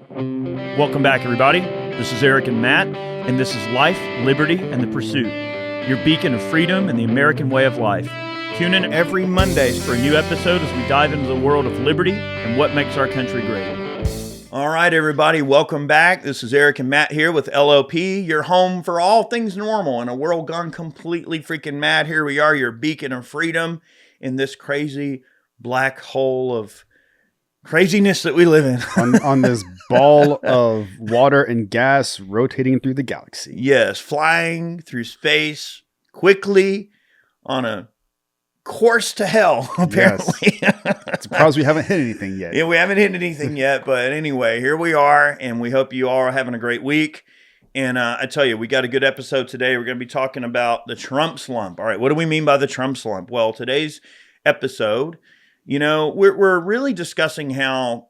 Welcome back, everybody. This is Eric and Matt, and this is Life, Liberty, and the Pursuit, your beacon of freedom and the American way of life. Tune in every Mondays for a new episode as we dive into the world of liberty and what makes our country great. All right, everybody, welcome back. This is Eric and Matt here with LLP, your home for all things normal in a world gone completely freaking mad. Here we are, your beacon of freedom in this crazy black hole of craziness that we live in. on this ball of water and gas rotating through the galaxy. Yes, flying through space quickly on a course to hell, apparently. Yes. Surprised we haven't hit anything yet. Yeah, we haven't hit anything yet, but anyway, here we are, and we hope you all are having a great week. And I tell you, we got a good episode today. We're going to be talking about the Trump slump. All right, what do we mean by the Trump slump? Well, today's episode, we're really discussing how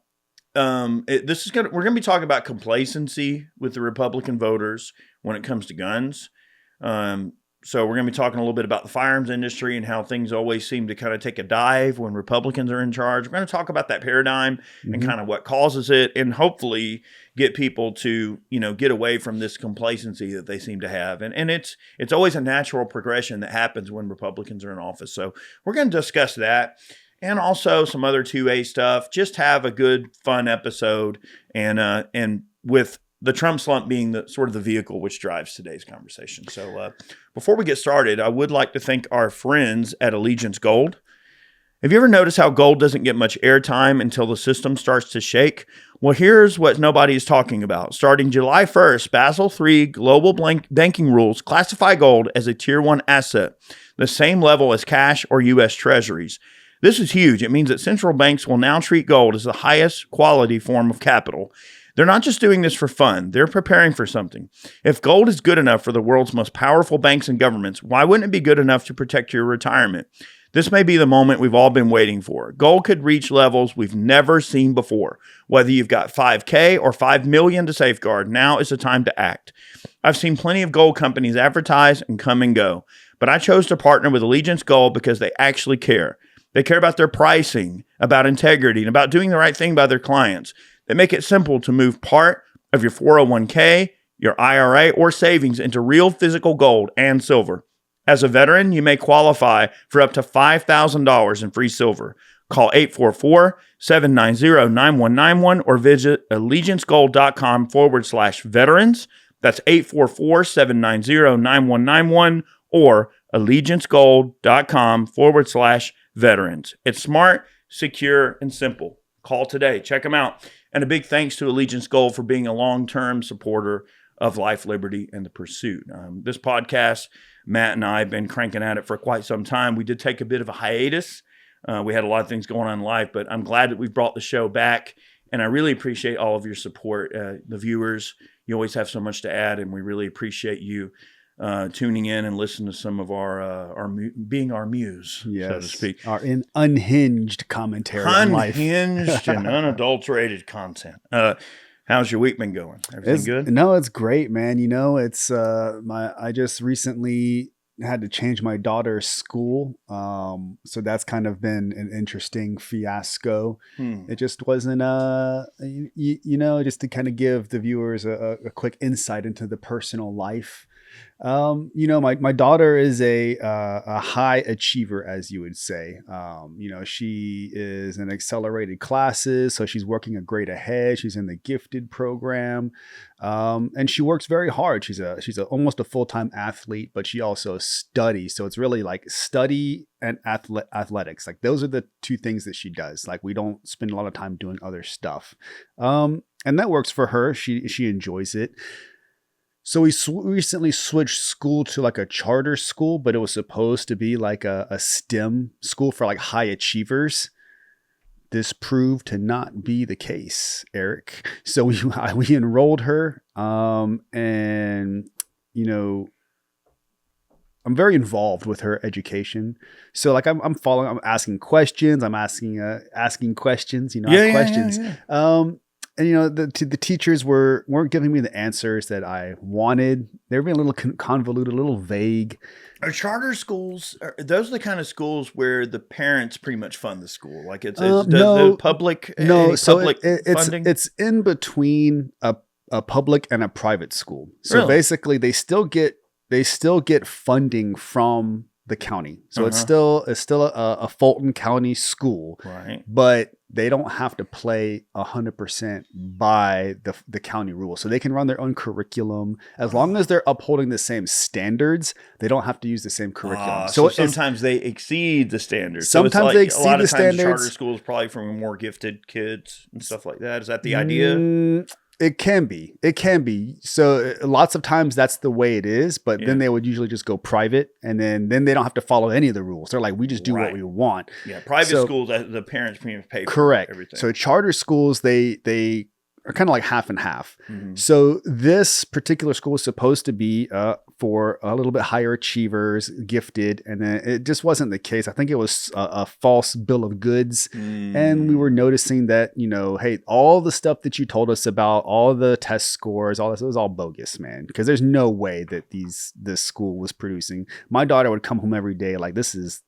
we're going to be talking about complacency with the Republican voters when it comes to guns. So we're going to be talking a little bit about the firearms industry and how things always seem to kind of take a dive when Republicans are in charge. We're going to talk about that paradigm and kind of what causes it, and hopefully get people to, get away from this complacency that they seem to have. And it's always a natural progression that happens when Republicans are in office. So we're going to discuss that. And also some other 2A stuff. Just have a good, fun episode, and with the Trump slump being the sort of the vehicle which drives today's conversation. So before we get started, I would like to thank our friends at Allegiance Gold. Have you ever noticed how gold doesn't get much airtime until the system starts to shake? Well, here's what nobody is talking about. Starting July 1st, Basel III global banking rules classify gold as a Tier 1 asset, the same level as cash or U.S. Treasuries. This is huge. It means that central banks will now treat gold as the highest quality form of capital. They're not just doing this for fun. They're preparing for something. If gold is good enough for the world's most powerful banks and governments, why wouldn't it be good enough to protect your retirement? This may be the moment we've all been waiting for. Gold could reach levels we've never seen before. Whether you've got 5K or 5 million to safeguard, now is the time to act. I've seen plenty of gold companies advertise and come and go, but I chose to partner with Allegiance Gold because they actually care. They care about their pricing, about integrity, and about doing the right thing by their clients. They make it simple to move part of your 401k, your IRA, or savings into real physical gold and silver. As a veteran, you may qualify for up to $5,000 in free silver. Call 844-790-9191 or visit allegiancegold.com/veterans. That's 844-790-9191 or allegiancegold.com/veterans. It's smart, secure, and simple. Call today. Check them out. And a big thanks to Allegiance Gold for being a long-term supporter of life, liberty, and the pursuit. This podcast, Matt and I have been cranking at it for quite some time. We did take a bit of a hiatus. We had a lot of things going on in life, but I'm glad that we've brought the show back. And I really appreciate all of your support. The viewers, you always have so much to add, and we really appreciate you tuning in and listening to some of our being our muse, yes, so to speak. Our unhinged commentary on life. Unhinged and unadulterated content. How's your week been going? Everything good? No, it's great, man. It's I just recently had to change my daughter's school. So that's kind of been an interesting fiasco. It just wasn't, just to kind of give the viewers a quick insight into the personal life. My daughter is a high achiever, as you would say. She is in accelerated classes, so she's working a grade ahead. She's in the gifted program, and she works very hard. She's almost a full-time athlete, but she also studies. So it's really like study and athletics. Like those are the two things that she does. Like we don't spend a lot of time doing other stuff, and that works for her. She enjoys it. So we recently switched school to like a charter school, but it was supposed to be like a STEM school for like high achievers. This proved to not be the case, Eric. So we enrolled her, and I'm very involved with her education. So like I'm asking questions. I'm asking questions. I have questions. Yeah. and the teachers weren't giving me the answers that I wanted. They were being a little convoluted, a little vague. Are charter schools? Those are the kind of schools where the parents pretty much fund the school? Like it's no, public? No, so public funding? it's in between a public and a private school. So Really? basically, they still get funding from the county. So it's still a Fulton County school, right? But they don't have to play 100% by the county rules. So they can run their own curriculum as long as they're upholding the same standards. They don't have to use the same curriculum. So sometimes they exceed the standards. Sometimes they exceed the standards. Charter schools probably from more gifted kids and stuff like that. Is that the idea? It can be. So lots of times that's the way it is, but then they would usually just go private, and then they don't have to follow any of the rules. They're like, we just do what we want. Yeah, private schools, the parents pretty much pay for correct. everything. So charter schools, they are kind of like half and half. So this particular school is supposed to be for a little bit higher achievers, gifted, and then it just wasn't the case. I think it was a false bill of goods, and we were noticing that, hey, all the stuff that you told us about, all the test scores, all this, it was all bogus, man. Because there's no way that this school was producing. My daughter would come home every day like, this is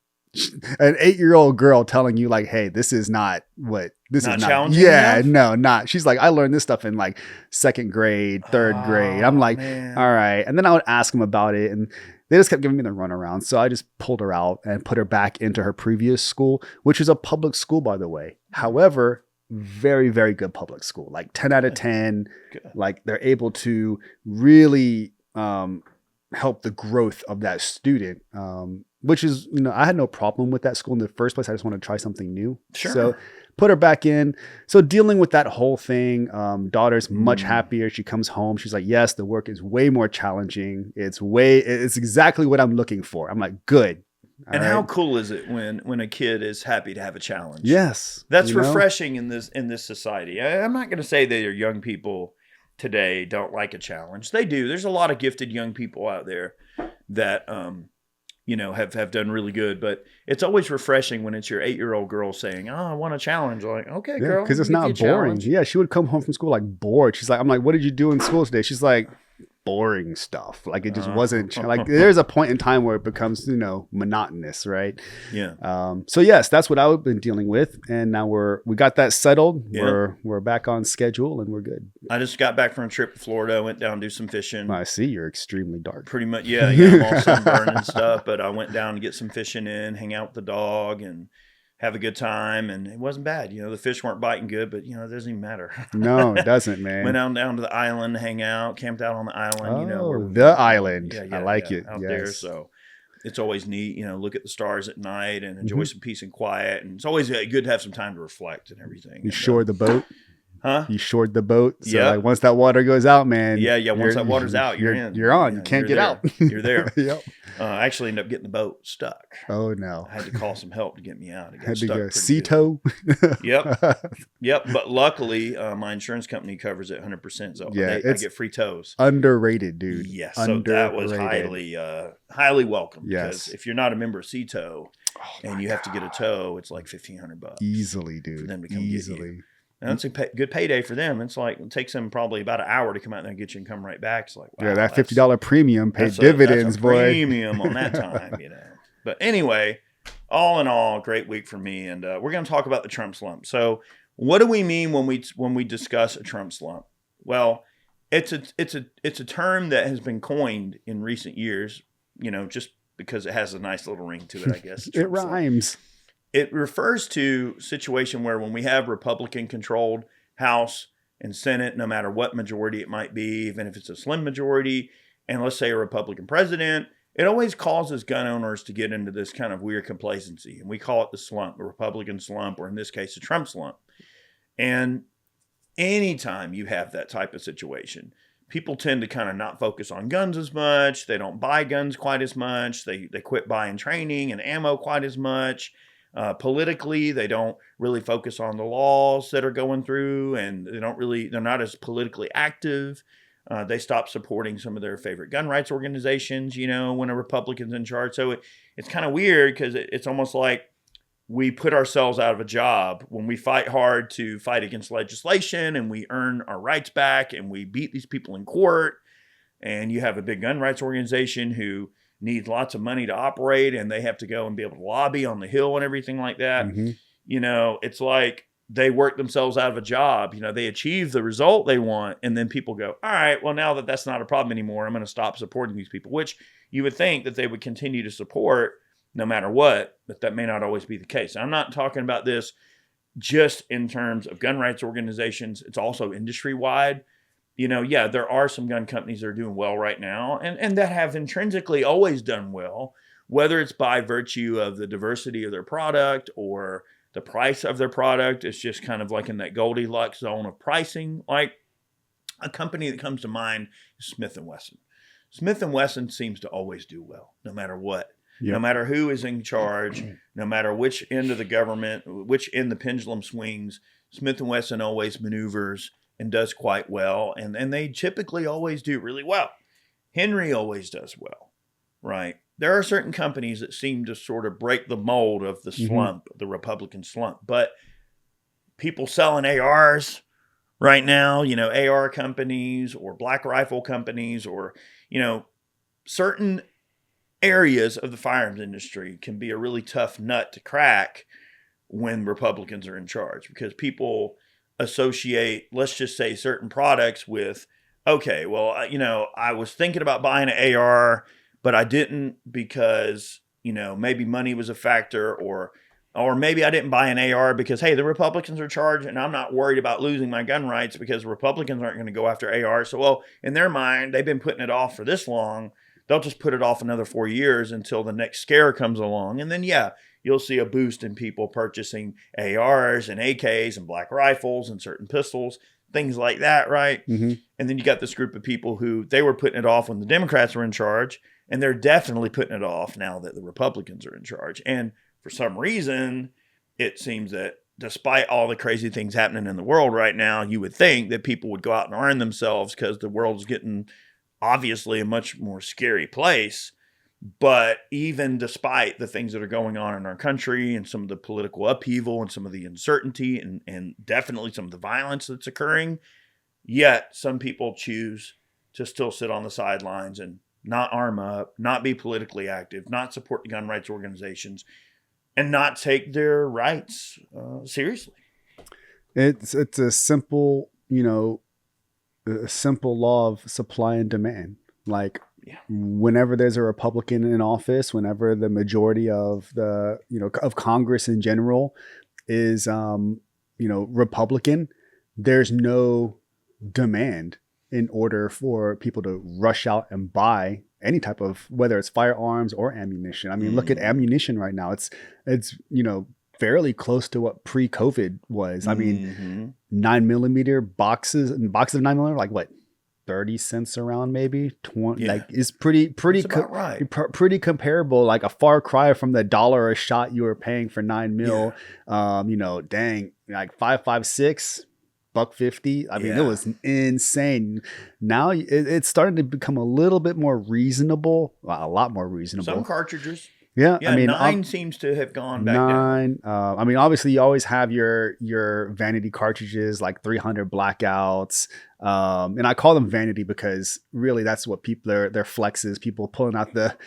an 8-year-old girl telling you like, hey, this is not what this not is not challenging enough? enough? Not. She's like, I learned this stuff in like 2nd grade, 3rd grade. I'm like, man. all right. And then I would ask them about it, and they just kept giving me the runaround. So I just pulled her out and put her back into her previous school, which was a public school, by the way. However, very, very good public school, like 10 out of 10. Good. Like they're able to really help the growth of that student. Which is, I had no problem with that school in the first place. I just wanted to try something new. Sure. So put her back in. So dealing with that whole thing, daughter's much happier. She comes home. She's like, yes, the work is way more challenging. It's exactly what I'm looking for. I'm like, good. And how cool is it when a kid is happy to have a challenge? Yes. That's refreshing in this society. I'm not going to say that your young people today don't like a challenge. They do. There's a lot of gifted young people out there that, have done really good, but it's always refreshing when it's your 8-year-old girl saying, "Oh, I want a challenge." Like, okay, girl, because it's not boring. Yeah, she would come home from school like bored. She's like, I'm like, what did you do in school today? She's like, boring stuff. Like it just wasn't like. There's a point in time where it becomes monotonous, right? Yeah. So yes, that's what I've been dealing with, and now we got that settled. Yeah. We're back on schedule, and we're good. I just got back from a trip to Florida. Went down to do some fishing. I see you're extremely dark. Pretty much, yeah. I'm all sunburned and stuff, but I went down to get some fishing in, hang out with the dog, and have a good time, and it wasn't bad. The fish weren't biting good, but it doesn't even matter. No, it doesn't, man. Went down to the island, hang out, camped out on the island. The island. Yeah, I like it. Out there, so it's always neat. Look at the stars at night and enjoy some peace and quiet. And it's always good to have some time to reflect and everything. You shored the boat? Huh? You shored the boat? So yeah. Like once that water goes out, man. Yeah. Once that water's out, you're in. You're on. You can't get out. You're there. Yep. I actually ended up getting the boat stuck. Oh, no. I had to call some help to get me out. Had to go sea tow. Yep. But luckily, my insurance company covers it 100%. So I get free tows. Underrated, dude. Yes. So that was highly welcome. Yes. Because if you're not a member of Sea Tow and you have to get a tow, it's like $1,500 easily, dude. For them to come get you. And that's a good payday for them. It's like it takes them probably about an hour to come out there and get you and come right back. It's like, wow, yeah, that $50 premium paid dividends, that's a boy. Premium on that time, But anyway, all in all, great week for me. And we're going to talk about the Trump slump. So, what do we mean when we discuss a Trump slump? Well, it's a term that has been coined in recent years. Just because it has a nice little ring to it, I guess. It rhymes. Slump. It refers to a situation where when we have Republican-controlled House and Senate, no matter what majority it might be, even if it's a slim majority, and let's say a Republican president, it always causes gun owners to get into this kind of weird complacency. And we call it the slump, the Republican slump, or in this case, the Trump slump. And anytime you have that type of situation, people tend to kind of not focus on guns as much. They don't buy guns quite as much. They quit buying training and ammo quite as much. Politically, they don't really focus on the laws that are going through, and they're not as politically active. They stop supporting some of their favorite gun rights organizations, when a Republican's in charge. So it's kind of weird because it's almost like we put ourselves out of a job when we fight hard to fight against legislation and we earn our rights back and we beat these people in court. And you have a big gun rights organization who needs lots of money to operate and they have to go and be able to lobby on the Hill and everything like that. It's like they work themselves out of a job. They achieve the result they want. And then people go, all right, well, now that that's not a problem anymore, I'm going to stop supporting these people, which you would think that they would continue to support no matter what, but that may not always be the case. I'm not talking about this just in terms of gun rights organizations. It's also industry-wide. There are some gun companies that are doing well right now and that have intrinsically always done well, whether it's by virtue of the diversity of their product or the price of their product. It's just kind of like in that Goldilocks zone of pricing. Like a company that comes to mind is Smith Wesson. Smith Wesson seems to always do well, no matter what. Yep. No matter who is in charge, no matter which end of the government, which end the pendulum swings, Smith & Wesson always maneuvers and does quite well. And they typically always do really well. Henry always does well, right? There are certain companies that seem to sort of break the mold of the slump, the Republican slump. But people selling ARs right now, AR companies or black rifle companies or, certain areas of the firearms industry can be a really tough nut to crack when Republicans are in charge because people associate, let's just say, certain products with, okay, well, I was thinking about buying an AR, but I didn't because, maybe money was a factor or maybe I didn't buy an AR because, hey, the Republicans are in charge and I'm not worried about losing my gun rights because Republicans aren't going to go after AR. So, well, in their mind, they've been putting it off for this long. They'll just put it off another 4 years until the next scare comes along. And then, you'll see a boost in people purchasing ARs and AKs and black rifles and certain pistols, things like that, right? And then you got this group of people who they were putting it off when the Democrats were in charge, and they're definitely putting it off now that the Republicans are in charge. And for some reason, it seems that despite all the crazy things happening in the world right now, you would think that people would go out and arm themselves because the world's getting obviously a much more scary place. But even despite the things that are going on in our country and some of the political upheaval and some of the uncertainty and definitely some of the violence that's occurring, yet some people choose to still sit on the sidelines and not arm up, not be politically active, not support the gun rights organizations, and not take their rights seriously. It's a simple, a simple law of supply and demand. Like whenever there's a Republican in office, whenever the majority of the, of Congress in general is, Republican, there's no demand in order for people to rush out and buy any type of, whether it's firearms or ammunition. I mean, look at ammunition right now. It's, fairly close to what pre-COVID was. I mean, 9mm boxes of 9mm, like what, 30 cents around, maybe 20, like is pretty right. Pretty comparable, like a far cry from the $1 a shot you were paying for 9mm. Dang, like 5.56, $1.50. I mean, it was insane. Now it's starting to become a little bit more reasonable, a lot more reasonable. Some cartridges. Yeah, I mean, 9 seems to have gone back down. I mean, obviously, you always have your vanity cartridges, like 300 blackouts, and I call them vanity because really that's what people their flexes. People pulling out the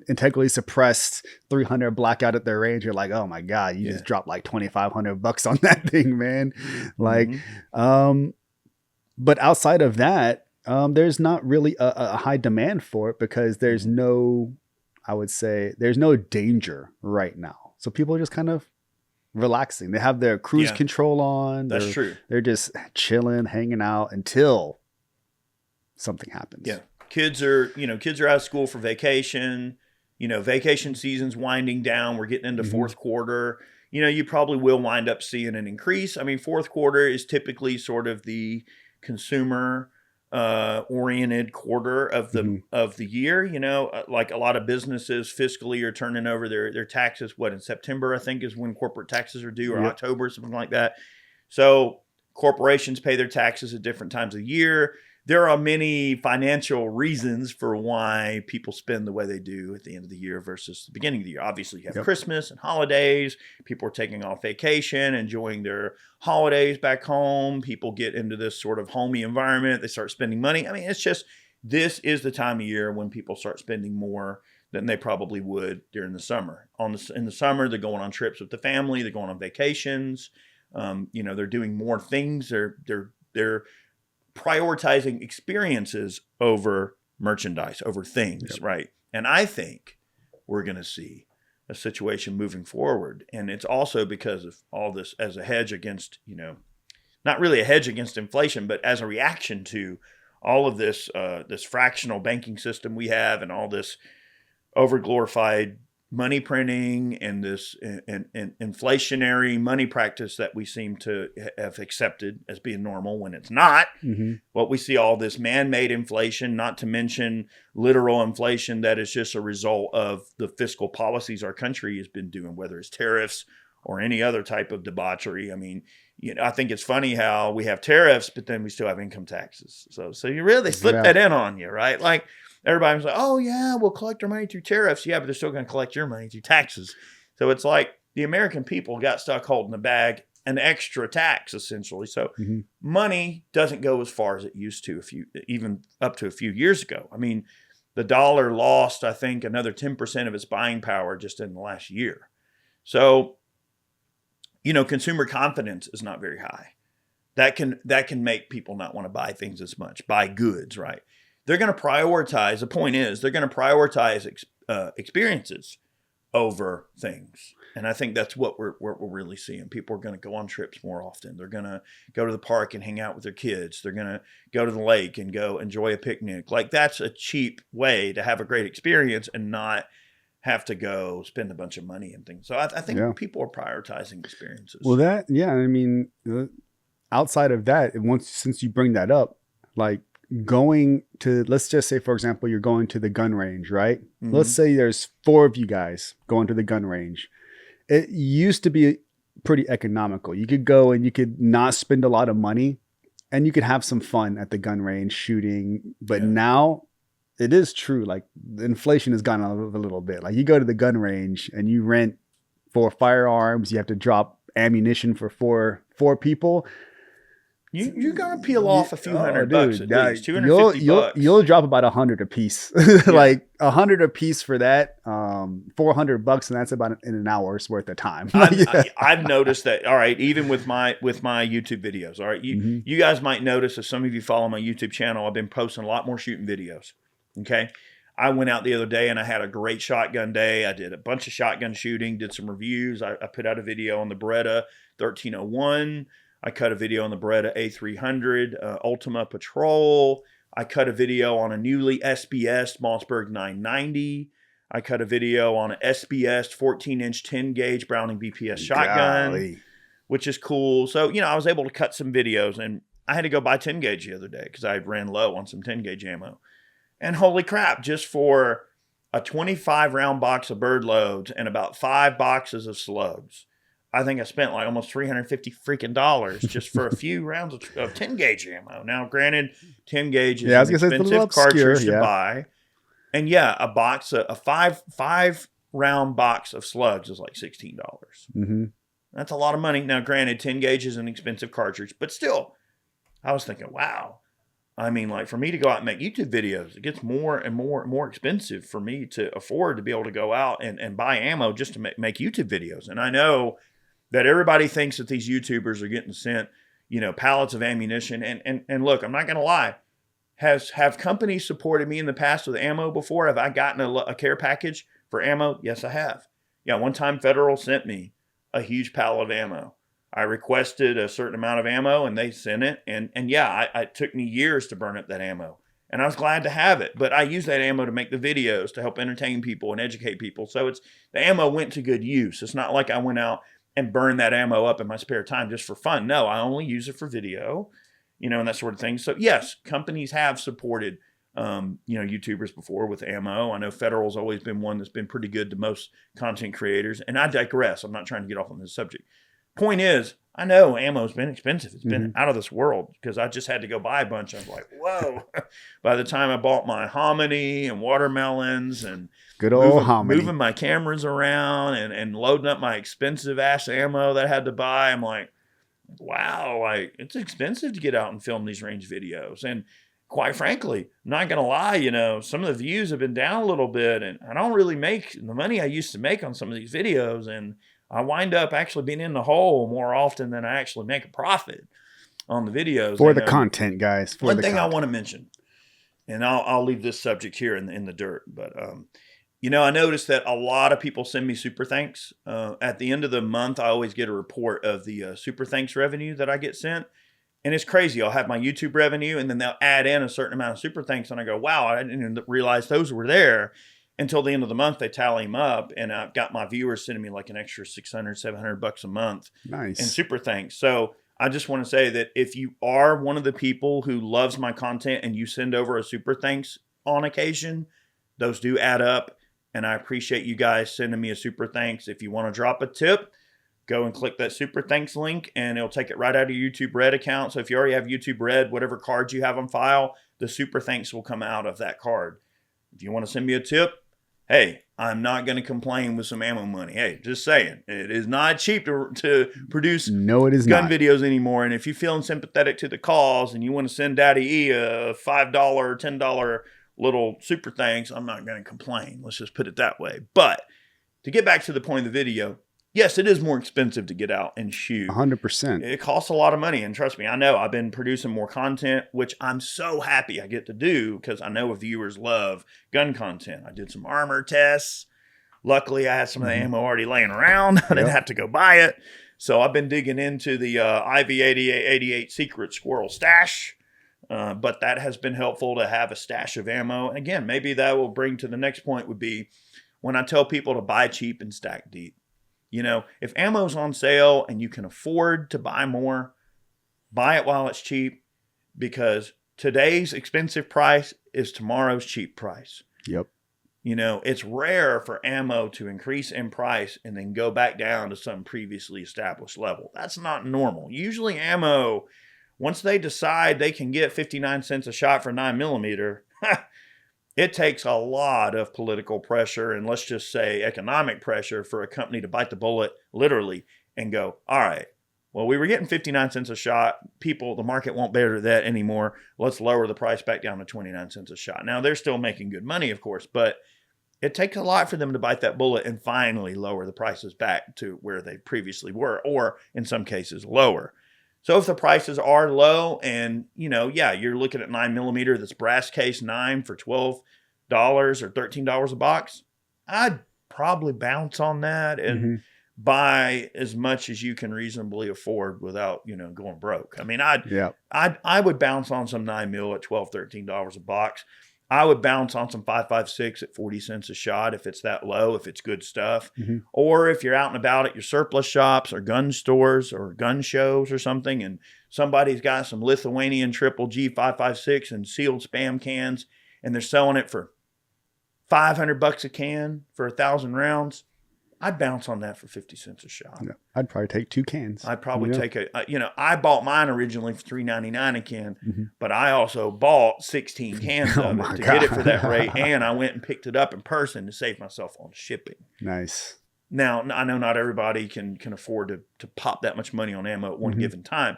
integrally suppressed 300 blackout at their range. You're like, oh my god, you just dropped like $2,500 on that thing, man. Like, but outside of that, there's not really a high demand for it because there's no. I would say there's no danger right now. So people are just kind of relaxing. They have their cruise control on. That's true. They're just chilling, hanging out until something happens. Yeah. Kids are out of school for vacation. Vacation season's winding down. We're getting into fourth quarter. You probably will wind up seeing an increase. I mean, fourth quarter is typically sort of the consumer oriented quarter of the year. Like a lot of businesses fiscally are turning over their taxes. In September, I think, is when corporate taxes are due, or October, something like that. So corporations pay their taxes at different times of the year. there are many financial reasons for why people spend the way they do at the end of the year versus the beginning of the year. Obviously, you have Christmas and holidays. People are taking off vacation, enjoying their holidays back home. People get into this sort of homey environment. They start spending money. I mean, it's just, this is the time of year when people start spending more than they probably would during the summer. In the summer, they're going on trips with the family. They're going on vacations. They're doing more things. They're prioritizing experiences over merchandise, over things, right? And I think we're going to see a situation moving forward. And it's also because of all this as a hedge against, not really a hedge against inflation, but as a reaction to all of this, this fractional banking system we have and all this overglorified money printing and this inflationary money practice that we seem to have accepted as being normal when it's not. What we see, all this man-made inflation, not to mention literal inflation that is just a result of the fiscal policies our country has been doing, whether it's tariffs or any other type of debauchery. I mean, I think it's funny how we have tariffs, but then we still have income taxes. So you really slip that in on you, right? Like, everybody's like, oh, yeah, we'll collect our money through tariffs. Yeah, but they're still going to collect your money through taxes. So it's like the American people got stuck holding the bag, an extra tax, essentially. So money doesn't go as far as it used to, even up to a few years ago. I mean, the dollar lost, I think, another 10% of its buying power just in the last year. So, consumer confidence is not very high. That can make people not want to buy things as much, buy goods, right? They're going to prioritize. The point is, they're going to prioritize experiences over things, and I think that's what we're really seeing. People are going to go on trips more often. They're going to go to the park and hang out with their kids. They're going to go to the lake and go enjoy a picnic. Like, that's a cheap way to have a great experience and not have to go spend a bunch of money and things. So I think people are prioritizing experiences. Well, I mean, outside of that, since you bring that up, like, going to, let's just say, for example, you're going to the gun range, right? Let's say there's 4 of you guys going to the gun range. It used to be pretty economical. You could go and you could not spend a lot of money and you could have some fun at the gun range shooting. But now it is true. Like, the inflation has gone up a little bit. Like, you go to the gun range and you rent 4 firearms. You have to drop ammunition for four people. You're gonna peel off a few $100 at least, $250. You'll drop about $100 a piece, like $100 a piece for that. $400, and that's about in an hour's worth of time. I've noticed that. All right, even with my YouTube videos. All right, you guys might notice, if some of you follow my YouTube channel, I've been posting a lot more shooting videos. Okay, I went out the other day and I had a great shotgun day. I did a bunch of shotgun shooting, did some reviews. I put out a video on the Beretta 1301. I cut a video on the Beretta A300 Ultima Patrol. I cut a video on a newly SBS Mossberg 990. I cut a video on an SBS 14-inch 10-gauge Browning BPS shotgun, which is cool. So, I was able to cut some videos, and I had to go buy 10-gauge the other day because I ran low on some 10-gauge ammo. And holy crap, just for a 25-round box of bird loads and about 5 boxes of slugs, I think I spent like almost $350 freaking dollars just for a few rounds of 10 gauge ammo. Now, granted, 10 gauge is an expensive cartridge to buy. And a box, a five round box of slugs is like $16. That's a lot of money. Now, granted, 10 gauge is an expensive cartridge, but still, I was thinking, wow. I mean, like, for me to go out and make YouTube videos, it gets more and more and more expensive for me to afford to be able to go out and buy ammo just to make YouTube videos. And I know that everybody thinks that these YouTubers are getting sent, pallets of ammunition. And look, I'm not going to lie. Have companies supported me in the past with ammo before? Have I gotten a care package for ammo? Yes, I have. Yeah, one time Federal sent me a huge pallet of ammo. I requested a certain amount of ammo and they sent it. And it took me years to burn up that ammo. And I was glad to have it. But I used that ammo to make the videos to help entertain people and educate people. So the ammo went to good use. It's not like I went out and burn that ammo up in my spare time just for fun. No, I only use it for video, and that sort of thing. So yes, companies have supported, YouTubers before with ammo. I know Federal's always been one that's been pretty good to most content creators. And I digress. I'm not trying to get off on this subject. point is, I know ammo's been expensive. It's been out of this world because I just had to go buy a bunch. I was like, whoa. By the time I bought my hominy and watermelons and good old hominy, moving my cameras around and loading up my expensive ass ammo that I had to buy, I'm like, wow, like it's expensive to get out and film these range videos. And quite frankly, I'm not going to lie, some of the views have been down a little bit and I don't really make the money I used to make on some of these videos. And I wind up actually being in the hole more often than I actually make a profit on the videos. For the content, guys. One thing I want to mention, and I'll leave this subject here in the dirt, but I noticed that a lot of people send me super thanks. At the end of the month, I always get a report of the super thanks revenue that I get sent. And it's crazy. I'll have my YouTube revenue and then they'll add in a certain amount of super thanks. And I go, wow, I didn't even realize those were there. Until the end of the month, they tally them up, and I've got my viewers sending me like an extra $600, $700 a month. Nice. And super thanks. So I just want to say that if you are one of the people who loves my content and you send over a super thanks on occasion, those do add up. And I appreciate you guys sending me a super thanks. If you want to drop a tip, go and click that super thanks link, and it'll take it right out of your YouTube Red account. So if you already have YouTube Red, whatever cards you have on file, the super thanks will come out of that card. If you want to send me a tip, hey, I'm not going to complain with some ammo money. Hey, just saying. It is not cheap to produce gun videos anymore. And if you're feeling sympathetic to the cause and you want to send Daddy E a $5 or $10 little super thanks, I'm not going to complain. Let's just put it that way. But to get back to the point of the video, yes, it is more expensive to get out and shoot. 100%. It costs a lot of money. And trust me, I know I've been producing more content, which I'm so happy I get to do because I know viewers love gun content. I did some armor tests. Luckily, I had some of the ammo already laying around. I didn't have to go buy it. So I've been digging into the IV88 Secret Squirrel stash. But that has been helpful to have a stash of ammo. And again, maybe that will bring to the next point would be when I tell people to buy cheap and stack deep. If ammo's on sale and you can afford to buy more, buy it while it's cheap, because today's expensive price is tomorrow's cheap price. Yep. It's rare for ammo to increase in price and then go back down to some previously established level. That's not normal. Usually ammo, once they decide they can get 59 cents a shot for 9mm, it takes a lot of political pressure and let's just say economic pressure for a company to bite the bullet literally and go, all right, well, we were getting 59 cents a shot. The market won't bear that anymore. Let's lower the price back down to 29 cents a shot. Now, they're still making good money, of course, but it takes a lot for them to bite that bullet and finally lower the prices back to where they previously were, or in some cases lower. So if the prices are low and, you're looking at 9mm that's brass case 9 for $12 or $13 a box, I'd probably bounce on that and buy as much as you can reasonably afford without, going broke. I mean, I would bounce on some 9mm at $12, $13 a box. I would bounce on some 5.56 at 40 cents a shot if it's that low, if it's good stuff. Or if you're out and about at your surplus shops or gun stores or gun shows or something, and somebody's got some Lithuanian triple G 5.56 and sealed spam cans, and they're selling it for $500 a can for 1,000 rounds, I'd bounce on that for 50 cents a shot. Yeah, I'd probably take 2 cans. I'd probably take I bought mine originally for $3.99 a can, but I also bought 16 cans of it to get it for that rate, and I went and picked it up in person to save myself on shipping. Nice. Now, I know not everybody can afford to pop that much money on ammo at one given time.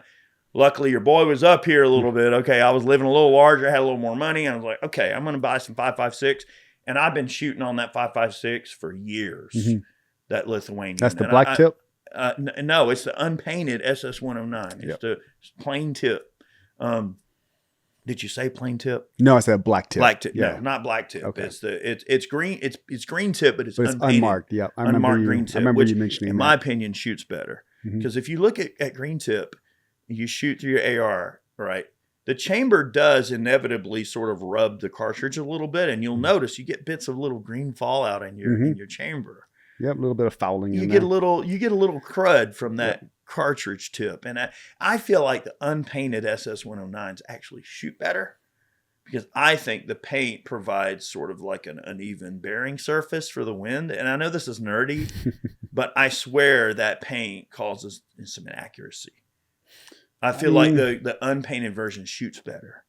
Luckily, your boy was up here a little bit. Okay, I was living a little larger, had a little more money. I was like, okay, I'm going to buy some 5.56, and I've been shooting on that 5.56 for years. That Lithuanian. That's the black tip? No, it's the unpainted SS109. It's the plain tip. Did you say plain tip? No, I said black tip. Black tip. Yeah. No, not black tip. Okay. It's green. It's green tip, but it's unpainted. Unmarked. Yeah, unmarked green tip. I remember you mentioning in my opinion, shoots better because if you look at green tip, you shoot through your AR, right? The chamber does inevitably sort of rub the cartridge a little bit, and you'll notice you get bits of little green fallout in your chamber. Yep, a little bit of fouling. You get a little crud from that cartridge tip, and I feel like the unpainted SS109s actually shoot better because I think the paint provides sort of like an uneven bearing surface for the wind. And I know this is nerdy, but I swear that paint causes some inaccuracy. I feel like the unpainted version shoots better.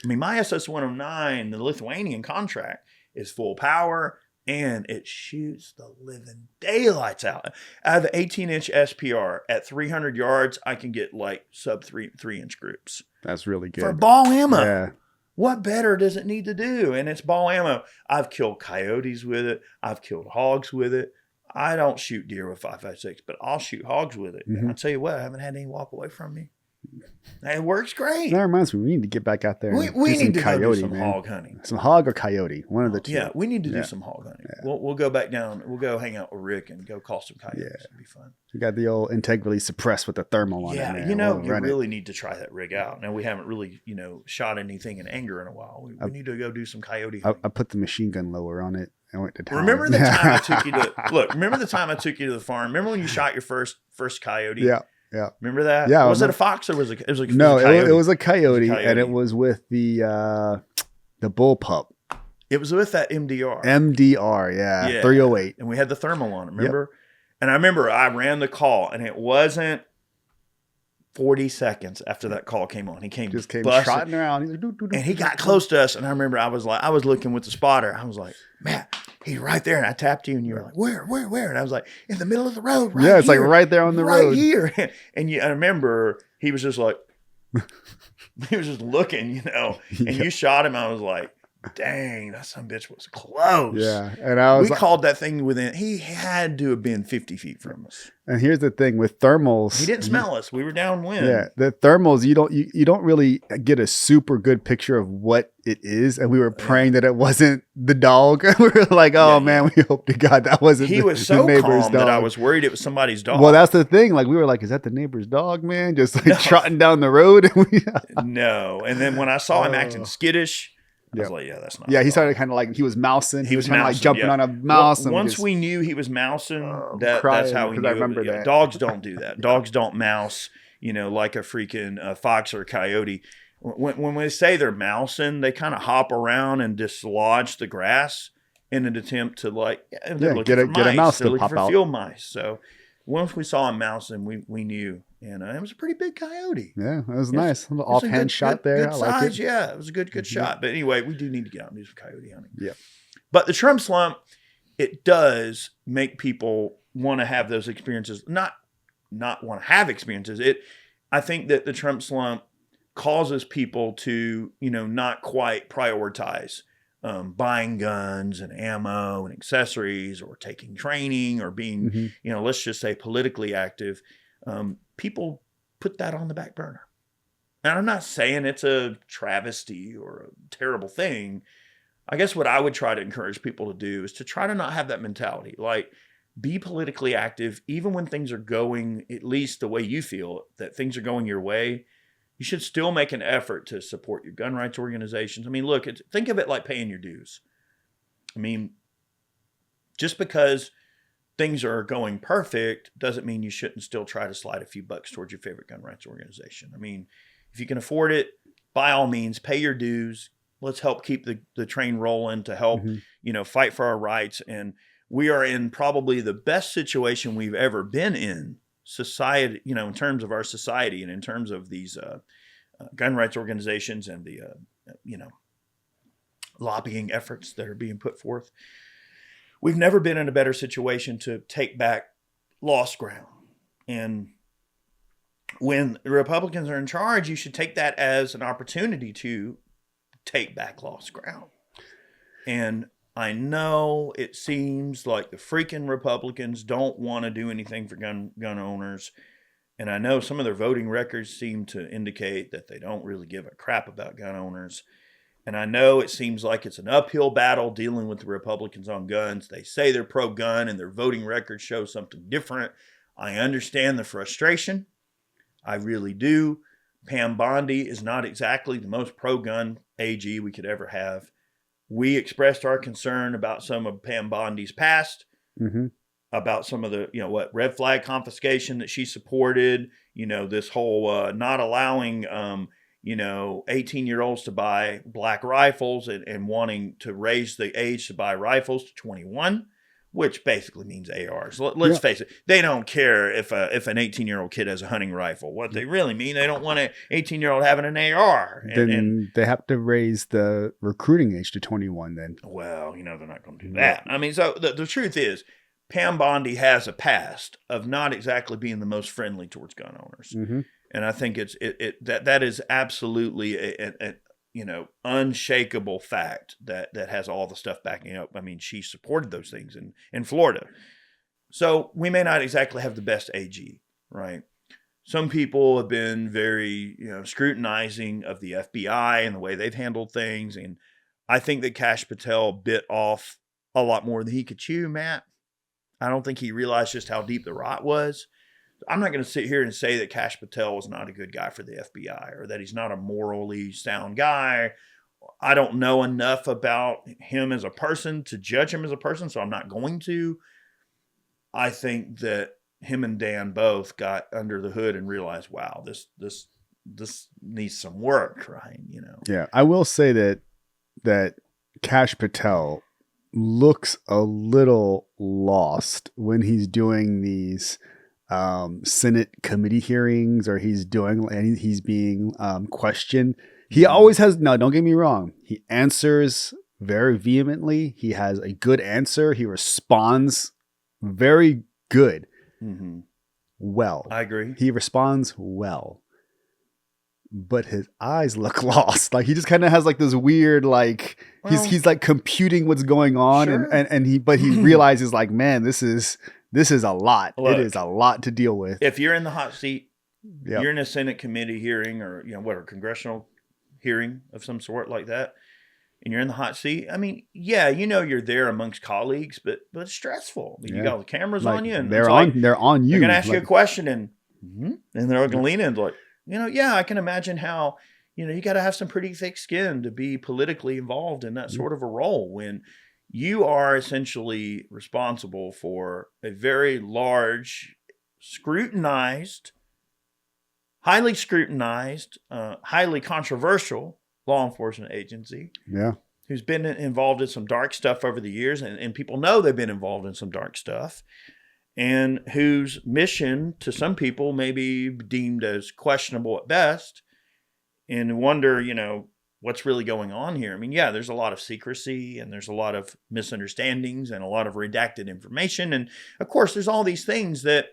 I mean, my SS-109, the Lithuanian contract, is full power, and it shoots the living daylights out. Out of the 18-inch SPR, at 300 yards, I can get like sub 3-inch groups. That's really good. For ball ammo. Yeah. What better does it need to do? And it's ball ammo. I've killed coyotes with it. I've killed hogs with it. I don't shoot deer with 5.56, but I'll shoot hogs with it. And I'll tell you what, I haven't had any walk away from me. It works great. That reminds me, we need to get back out there. We need to go do some hog hunting. Some hog or coyote, one of the two. Yeah, we need to do some hog hunting. Yeah. We'll go back down. We'll go hang out with Rick and go call some coyotes. Yeah. It'll be fun. We got the old integrally suppressed with the thermal on it. Yeah, you really need to try that rig out. Now, we haven't really, shot anything in anger in a while. We need to go do some coyote hunting. I put the machine gun lower on it. I went to town. Remember the time I took you to remember the time I took you to the farm? Remember when you shot your first coyote? Yeah. Yeah. Remember that? Yeah. Was it a fox or was it? No, it was a coyote, and it was with the bullpup. It was with that MDR. Yeah. 308. And we had the thermal on it. Remember? Yep. And I remember I ran the call, and it wasn't 40 seconds after that call came on. He came trotting around. He's like, doo, doo, doo, and he got close to us, and I remember I was looking with the spotter. I was like, Matt, he's right there. And I tapped you, and you were like, where? And I was like, in the middle of the road, right Yeah, it's here, like right there on the road. Right here. And I remember he was just like, he was just looking, and you shot him. I was like, dang, that son of a bitch was close. Yeah. And we called that thing he had to have been 50 feet from us. And here's the thing with thermals. He didn't smell us. We were downwind. Yeah. The thermals, you don't really get a super good picture of what it is. And we were praying that it wasn't the dog. We were like, man, we hope to God that wasn't he was so calm dog. That I was worried it was somebody's dog. Well, that's the thing. Like, we were like, is that the neighbor's dog, man? Just like trotting down the road. No. And then when I saw him acting skittish, I was like, that's not. Yeah, he started kind of like, he was mousing. He was kind of like jumping on a mouse. Once we knew he was mousing, that's how we knew. I remember that. Dogs don't do that. Dogs don't mouse, like a freaking fox or a coyote. When we say they're mousing, they kind of hop around and dislodge the grass in an attempt to get a mouse to pop out. Field mice. So once we saw him mousing, we knew. And it was a pretty big coyote. Yeah, it was nice. A little offhand shot there. Good size, yeah. It was a good shot. But anyway, we do need to get out and do some coyote hunting. Yeah. But the Trump slump, it does make people want to have those experiences. Not want to have experiences. I think that the Trump slump causes people to, not quite prioritize buying guns and ammo and accessories or taking training or being, let's just say politically active. People put that on the back burner. And I'm not saying it's a travesty or a terrible thing. I guess what I would try to encourage people to do is to try to not have that mentality. Like, be politically active, even when things are going, at least the way you feel, that things are going your way. You should still make an effort to support your gun rights organizations. I mean, look, think of it like paying your dues. I mean, just because things are going perfect doesn't mean you shouldn't still try to slide a few bucks towards your favorite gun rights organization. I mean, if you can afford it, by all means, pay your dues. Let's help keep the train rolling to help, fight for our rights. And we are in probably the best situation we've ever been in society, in terms of our society and in terms of these gun rights organizations and the, lobbying efforts that are being put forth. We've never been in a better situation to take back lost ground. And when the Republicans are in charge, you should take that as an opportunity to take back lost ground. And I know it seems like the freaking Republicans don't want to do anything for gun owners. And I know some of their voting records seem to indicate that they don't really give a crap about gun owners. And I know it seems like it's an uphill battle dealing with the Republicans on guns. They say they're pro-gun and their voting records show something different. I understand the frustration. I really do. Pam Bondi is not exactly the most pro-gun AG we could ever have. We expressed our concern about some of Pam Bondi's past, about some of the, red flag confiscation that she supported, this whole not allowing, 18-year-olds to buy black rifles and wanting to raise the age to buy rifles to 21, which basically means ARs. Let's face it. They don't care if an 18-year-old kid has a hunting rifle. What they really mean, they don't want an 18-year-old having an AR. Then they have to raise the recruiting age to 21 then. Well, they're not going to do that. I mean, so the truth is, Pam Bondi has a past of not exactly being the most friendly towards gun owners. Mm-hmm. And I think that is absolutely a unshakable fact that has all the stuff backing up. I mean, she supported those things in Florida. So we may not exactly have the best AG, right? Some people have been very, scrutinizing of the FBI and the way they've handled things. And I think that Kash Patel bit off a lot more than he could chew, Matt. I don't think he realized just how deep the rot was. I'm not going to sit here and say that Kash Patel was not a good guy for the FBI or that he's not a morally sound guy. I don't know enough about him as a person to judge him as a person, so I'm not going to. I think that him and Dan both got under the hood and realized, wow, this needs some work, right? Yeah, I will say that Kash Patel looks a little lost when he's doing these Senate committee hearings or he's being questioned. He always has, no, don't get me wrong. He answers very vehemently. He has a good answer. He responds very good. Mm-hmm. Well, I agree. He responds well, but his eyes look lost. Like he just kind of has like this weird, like he's like computing what's going on. Sure. And he realizes like, man, this is a lot. Look, it is a lot to deal with. If you're in the hot seat, yep. You're in a Senate committee hearing or, a congressional hearing of some sort like that, and you're in the hot seat. I mean, yeah, you're there amongst colleagues, but it's stressful. You got all the cameras on you, and they're on you. They're going to ask you a question, and they're going to lean in like, yeah, I can imagine how, you got to have some pretty thick skin to be politically involved in that sort of a role when you are essentially responsible for a very large, highly scrutinized, highly controversial law enforcement agency. Yeah. Who's been involved in some dark stuff over the years, and people know they've been involved in some dark stuff, and whose mission to some people may be deemed as questionable at best, and wonder, what's really going on here. I mean, yeah, there's a lot of secrecy and there's a lot of misunderstandings and a lot of redacted information. And of course, there's all these things that,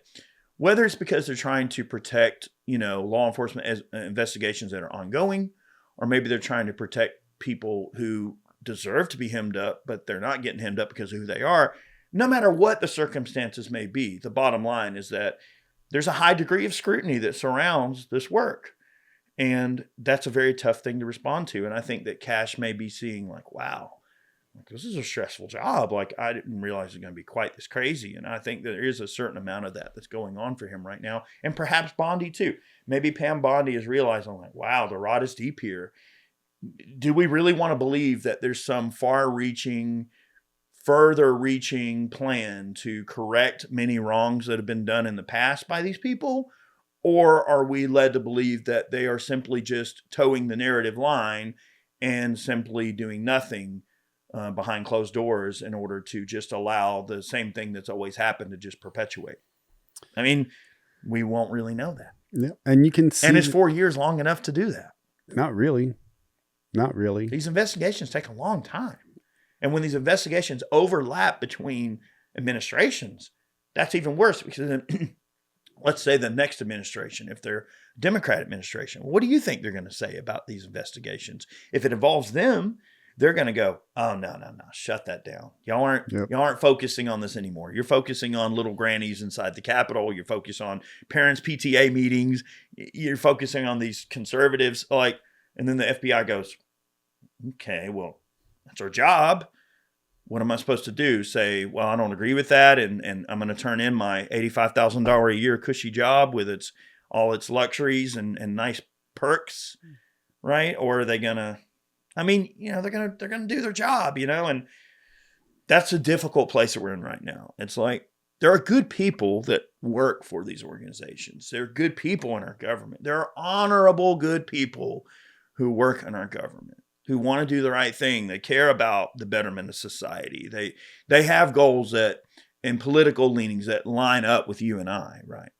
whether it's because they're trying to protect, law enforcement investigations that are ongoing, or maybe they're trying to protect people who deserve to be hemmed up, but they're not getting hemmed up because of who they are. No matter what the circumstances may be, the bottom line is that there's a high degree of scrutiny that surrounds this work. And that's a very tough thing to respond to. And I think that Kash may be seeing like, wow, this is a stressful job. Like, I didn't realize it's going to be quite this crazy. And I think there is a certain amount of that's going on for him right now. And perhaps Bondi too. Maybe Pam Bondi is realizing like, wow, the rot is deep here. Do we really want to believe that there's some further reaching plan to correct many wrongs that have been done in the past by these people? Or are we led to believe that they are simply just towing the narrative line and simply doing nothing behind closed doors in order to just allow the same thing that's always happened to just perpetuate? I mean, we won't really know that. Yeah. And you can see. And is 4 years long enough to do that? Not really. Not really. These investigations take a long time. And when these investigations overlap between administrations, that's even worse because then let's say the next administration, if they're Democrat administration, what do you think they're going to say about these investigations? If it involves them, they're going to go, oh, no, shut that down. Y'all aren't focusing on this anymore. You're focusing on little grannies inside the Capitol. You're focused on parents' PTA meetings. You're focusing on these conservatives. And then the FBI goes, okay, well, that's our job. What am I supposed to do? Say, well, I don't agree with that, and I'm going to turn in my $85,000 a year cushy job with all its luxuries and nice perks, right? Or are they going to? I mean, they're going to do their job, and that's a difficult place that we're in right now. It's like there are good people that work for these organizations. There are good people in our government. There are honorable, good people who work in our government, who want to do the right thing. They care about the betterment of society. They have goals that and political leanings that line up with you and I, right?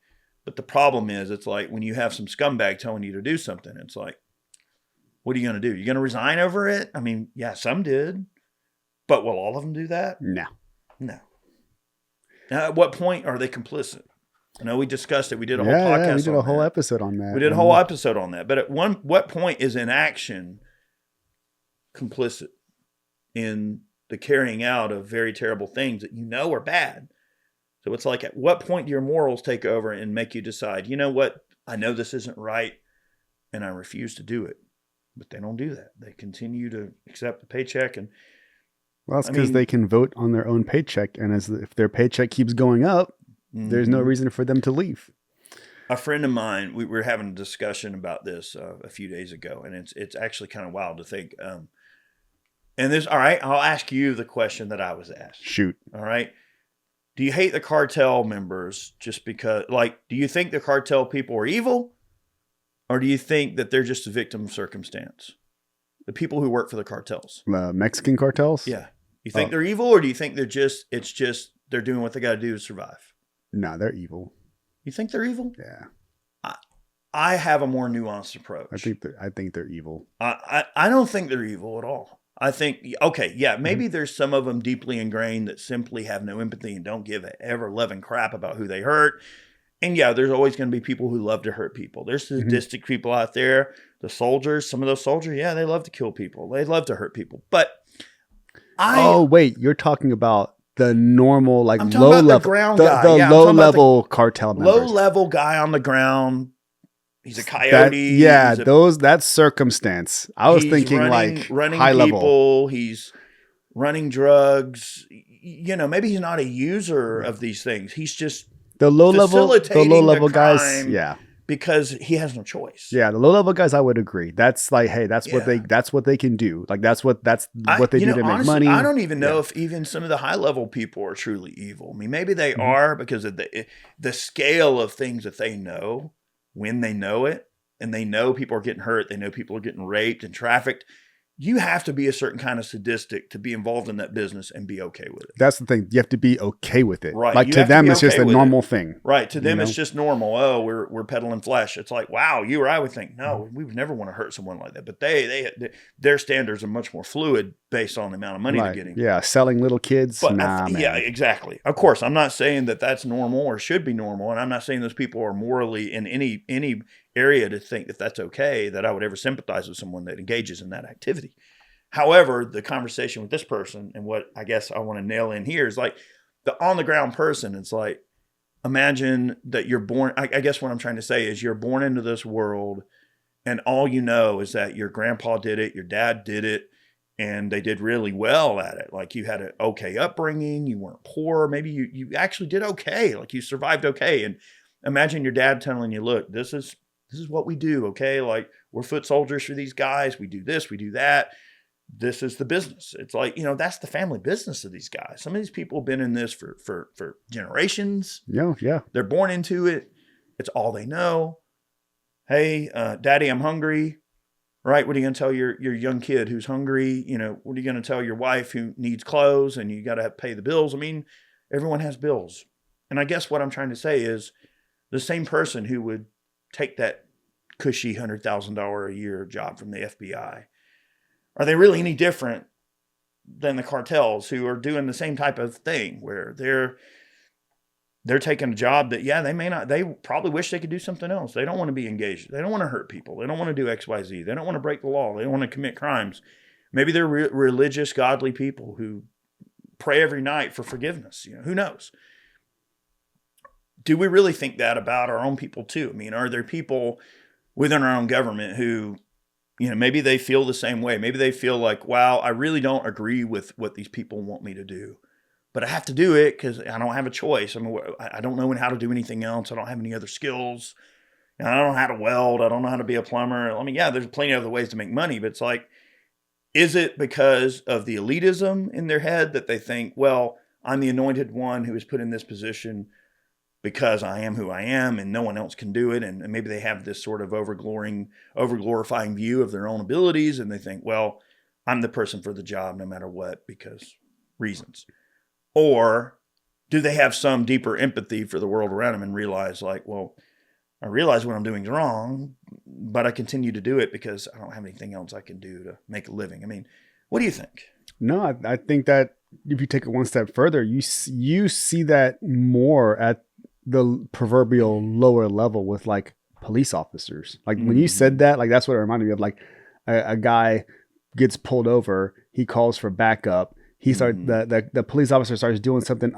But the problem is, it's like when you have some scumbag telling you to do something, it's like, what are you going to do? You're going to resign over it? I mean, yeah, some did. But will all of them do that? No. No. Now, at what point are they complicit? I know we discussed it. We did a whole podcast on we did a whole episode on that. We did a whole episode on that. But at what point is inaction complicit in the carrying out of very terrible things that you know are bad? So it's like, at what point do your morals take over and make you decide, you know what? I know this isn't right and I refuse to do it. But they don't do that. They continue to accept the paycheck. And well, it's because they can vote on their own paycheck. And if their paycheck keeps going up, there's no reason for them to leave. A friend of mine, we were having a discussion about this a few days ago, and it's actually kind of wild to think. And this, all right, I'll ask you the question that I was asked. Shoot. All right. Do you hate the cartel members just because, like, do you think the cartel people are evil? Or do you think that they're just a victim of circumstance? The people who work for the cartels. Mexican cartels? Yeah. You think they're evil, or do you think they're doing what they got to do to survive? No, they're evil. You think they're evil? Yeah. I have a more nuanced approach. I think they're evil. I don't think they're evil at all. I think, okay, yeah, maybe there's some of them deeply ingrained that simply have no empathy and don't give a ever-loving crap about who they hurt. And yeah, there's always going to be people who love to hurt people. There's sadistic people out there. The soldiers, some of those soldiers, yeah, they love to kill people. They love to hurt people. But oh, wait, you're talking about the normal, like low level, the low level cartel members. Low level guy on the ground. He's a coyote. That's circumstance. I was thinking running high people, level. He's running drugs. You know, maybe he's not a user of these things. He's just the low level guys. Yeah. Because he has no choice. Yeah, the low level guys, I would agree. That's like, hey, that's what they can do. Like that's what they do to make money. I don't even know if even some of the high level people are truly evil. I mean, maybe they are because of the scale of things that they know when they know it, and they know people are getting hurt. They know people are getting raped and trafficked. You have to be a certain kind of sadistic to be involved in that business and be okay with it. That's the thing. You have to be okay with it. Right. Like to them, it's just a normal thing. Right. To them, it's just normal. Oh, we're peddling flesh. It's like, wow, you or I would think, no, we would never want to hurt someone like that. But their standards are much more fluid based on the amount of money they're getting. Yeah. Selling little kids. But man. Yeah, exactly. Of course, I'm not saying that that's normal or should be normal. And I'm not saying those people are morally in any area to think that that's okay, that I would ever sympathize with someone that engages in that activity. However, the conversation with this person and what I guess I want to nail in here is like the on the ground person. It's like, imagine that you're born. I guess what I'm trying to say is you're born into this world and all you know is that your grandpa did it, your dad did it, and they did really well at it. Like you had an okay upbringing, you weren't poor. Maybe you actually did okay. Like you survived okay. And imagine your dad telling you, look, this is what we do. Okay. Like we're foot soldiers for these guys. We do this, we do that. This is the business. It's like, that's the family business of these guys. Some of these people have been in this for generations. Yeah. They're born into it. It's all they know. Hey, daddy, I'm hungry. Right? What are you going to tell your young kid who's hungry? What are you going to tell your wife who needs clothes and you got to pay the bills? I mean, everyone has bills. And I guess what I'm trying to say is the same person who would take that cushy $100,000 a year job from the FBI, are they really any different than the cartels who are doing the same type of thing where they're taking a job that, they probably wish they could do something else. They don't want to be engaged. They don't want to hurt people. They don't want to do X, Y, Z. They don't want to break the law. They don't want to commit crimes. Maybe they're religious, godly people who pray every night for forgiveness. Who knows? Do we really think that about our own people too? I mean, are there people within our own government who, maybe they feel the same way. Maybe they feel like, wow, I really don't agree with what these people want me to do, but I have to do it because I don't have a choice. I mean, I don't know how to do anything else. I don't have any other skills. I don't know how to weld. I don't know how to be a plumber. I mean, yeah, there's plenty of other ways to make money, but it's like, is it because of the elitism in their head that they think, well, I'm the anointed one who is put in this position. because I am who I am and no one else can do it. And maybe they have this sort of over-glorifying view of their own abilities. And they think, well, I'm the person for the job no matter what, because reasons. Or do they have some deeper empathy for the world around them and realize like, well, I realize what I'm doing is wrong, but I continue to do it because I don't have anything else I can do to make a living. I mean, what do you think? No, I think that if you take it one step further, you see that more at the proverbial lower level with like police officers. Like when you said that, like that's what it reminded me of. Like a guy gets pulled over, he calls for backup. The police officer starts doing something,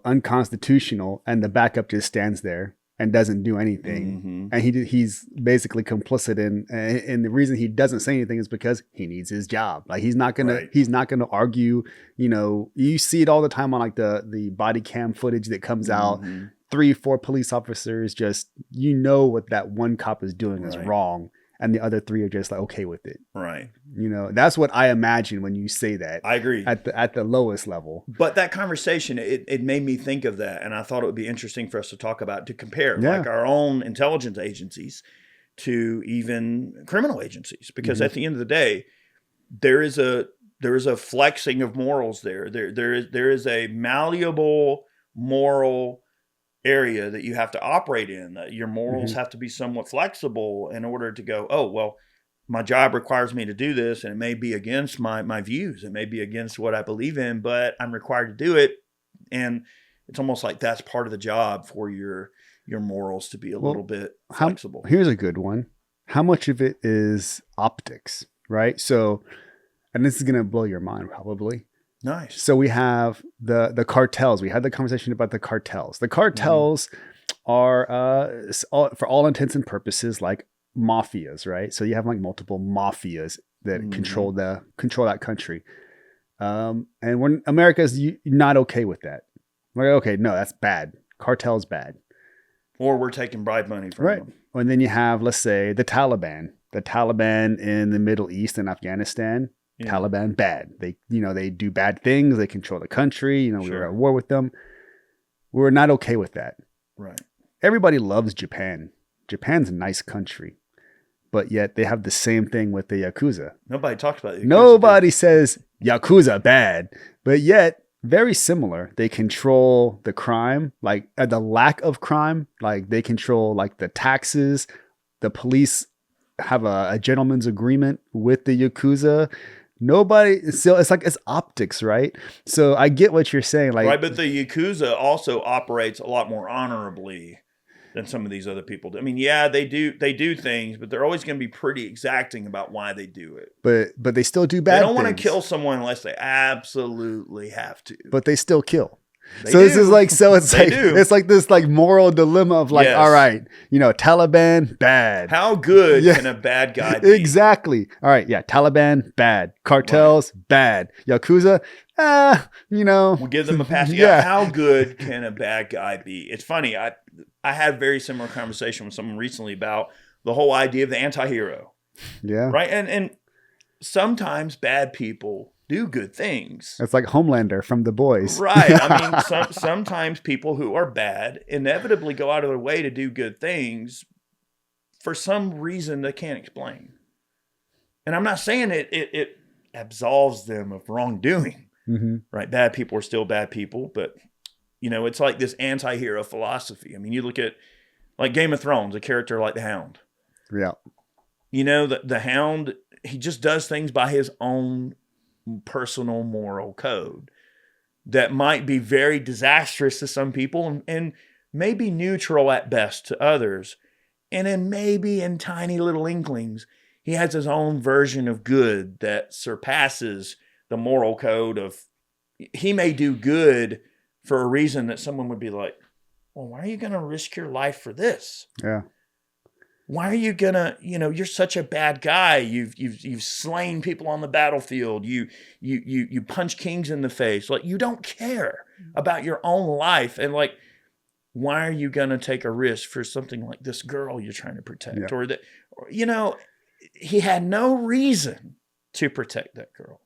unconstitutional, and the backup just stands there and doesn't do anything. And he's basically complicit and the reason he doesn't say anything is because he needs his job. Like he's not gonna argue. You see it all the time on like the body cam footage that comes out. 3-4 police officers just what that one cop is doing is wrong, and the other 3 are just like okay with it. Right. That's what I imagine when you say that. I agree. At the lowest level. But that conversation, it made me think of that. And I thought it would be interesting for us to talk about, to compare like our own intelligence agencies to even criminal agencies. Because at the end of the day, there is a flexing of morals there. There is a malleable moral area that you have to operate in. Your morals have to be somewhat flexible in order to go, oh, well, my job requires me to do this, and it may be against my views. It may be against what I believe in, but I'm required to do it. And it's almost like that's part of the job for your morals to be a little bit flexible. Here's a good one. How much of it is optics, right? So, and this is going to blow your mind probably. Nice. So we have the cartels. We had the conversation about the cartels. The cartels are, for all intents and purposes, like mafias, right? So you have like multiple mafias that control that country. And when America's not okay with that. We're like, okay, no, that's bad. Cartel's bad. Or we're taking bribe money from them. And then you have, let's say, the Taliban. The Taliban in the Middle East and Afghanistan. Yeah. Taliban bad. They do bad things. They control the country. We were at war with them. We're not okay with that. Right. Everybody loves Japan. Japan's a nice country, but yet they have the same thing with the Yakuza. Nobody talks about it. Nobody says Yakuza bad, but yet very similar. They control the crime, like the lack of crime. Like they control like the taxes. The police have a gentleman's agreement with the Yakuza. It's optics, right? So I get what you're saying. Like, right, but the Yakuza also operates a lot more honorably than some of these other people do. I mean, yeah, they do things, but they're always going to be pretty exacting about why they do it. But they still do bad things. They don't want to kill someone unless they absolutely have to. But they still kill. It's like this like moral dilemma of like, all right, Taliban bad. How good can a bad guy be? Exactly. All right, yeah, Taliban bad. Cartels bad. Yakuza, we'll give them a pass. Yeah. How good can a bad guy be? It's funny. I had a very similar conversation with someone recently about the whole idea of the anti-hero. Yeah. Right. And sometimes bad people do good things. It's like Homelander from The Boys. Right. I mean, sometimes people who are bad inevitably go out of their way to do good things for some reason they can't explain. And I'm not saying it absolves them of wrongdoing. Right. Bad people are still bad people, but it's like this anti-hero philosophy. I mean, you look at like Game of Thrones, a character like the Hound. Yeah. The Hound, he just does things by his own personal moral code that might be very disastrous to some people and maybe neutral at best to others. And then maybe in tiny little inklings, he has his own version of good that surpasses the moral code of, he may do good for a reason that someone would be like, well, why are you going to risk your life for this? Yeah. Why are you gonna, you're such a bad guy. You've slain people on the battlefield. You punch kings in the face. Like, you don't care about your own life. And like, why are you gonna take a risk for something like this girl you're trying to protect? Yeah. He had no reason to protect that girl.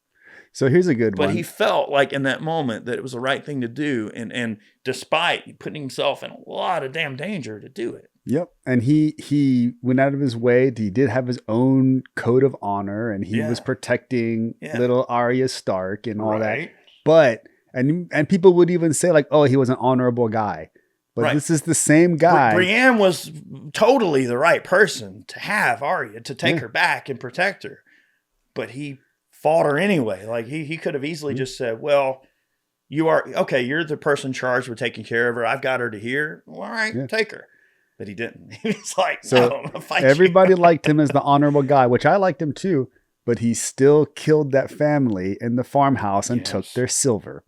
So here's a good But one. he felt like in that moment that it was the right thing to do. And despite putting himself in a lot of damn danger to do it. Yep. And he went out of his way. He did have his own code of honor, and he was protecting little Arya Stark and all that. But and people would even say like, oh, he was an honorable guy. But this is the same guy. Brienne was totally the right person to have Arya, to take her back and protect her. But he fought her anyway. Like he could have easily just said, well, you're the person charged with taking care of her. I've got her to here. Well, all right, take her. But he didn't. He's like, no, I'm gonna fight everybody liked him as the honorable guy, which I liked him too. But he still killed that family in the farmhouse and took their silver.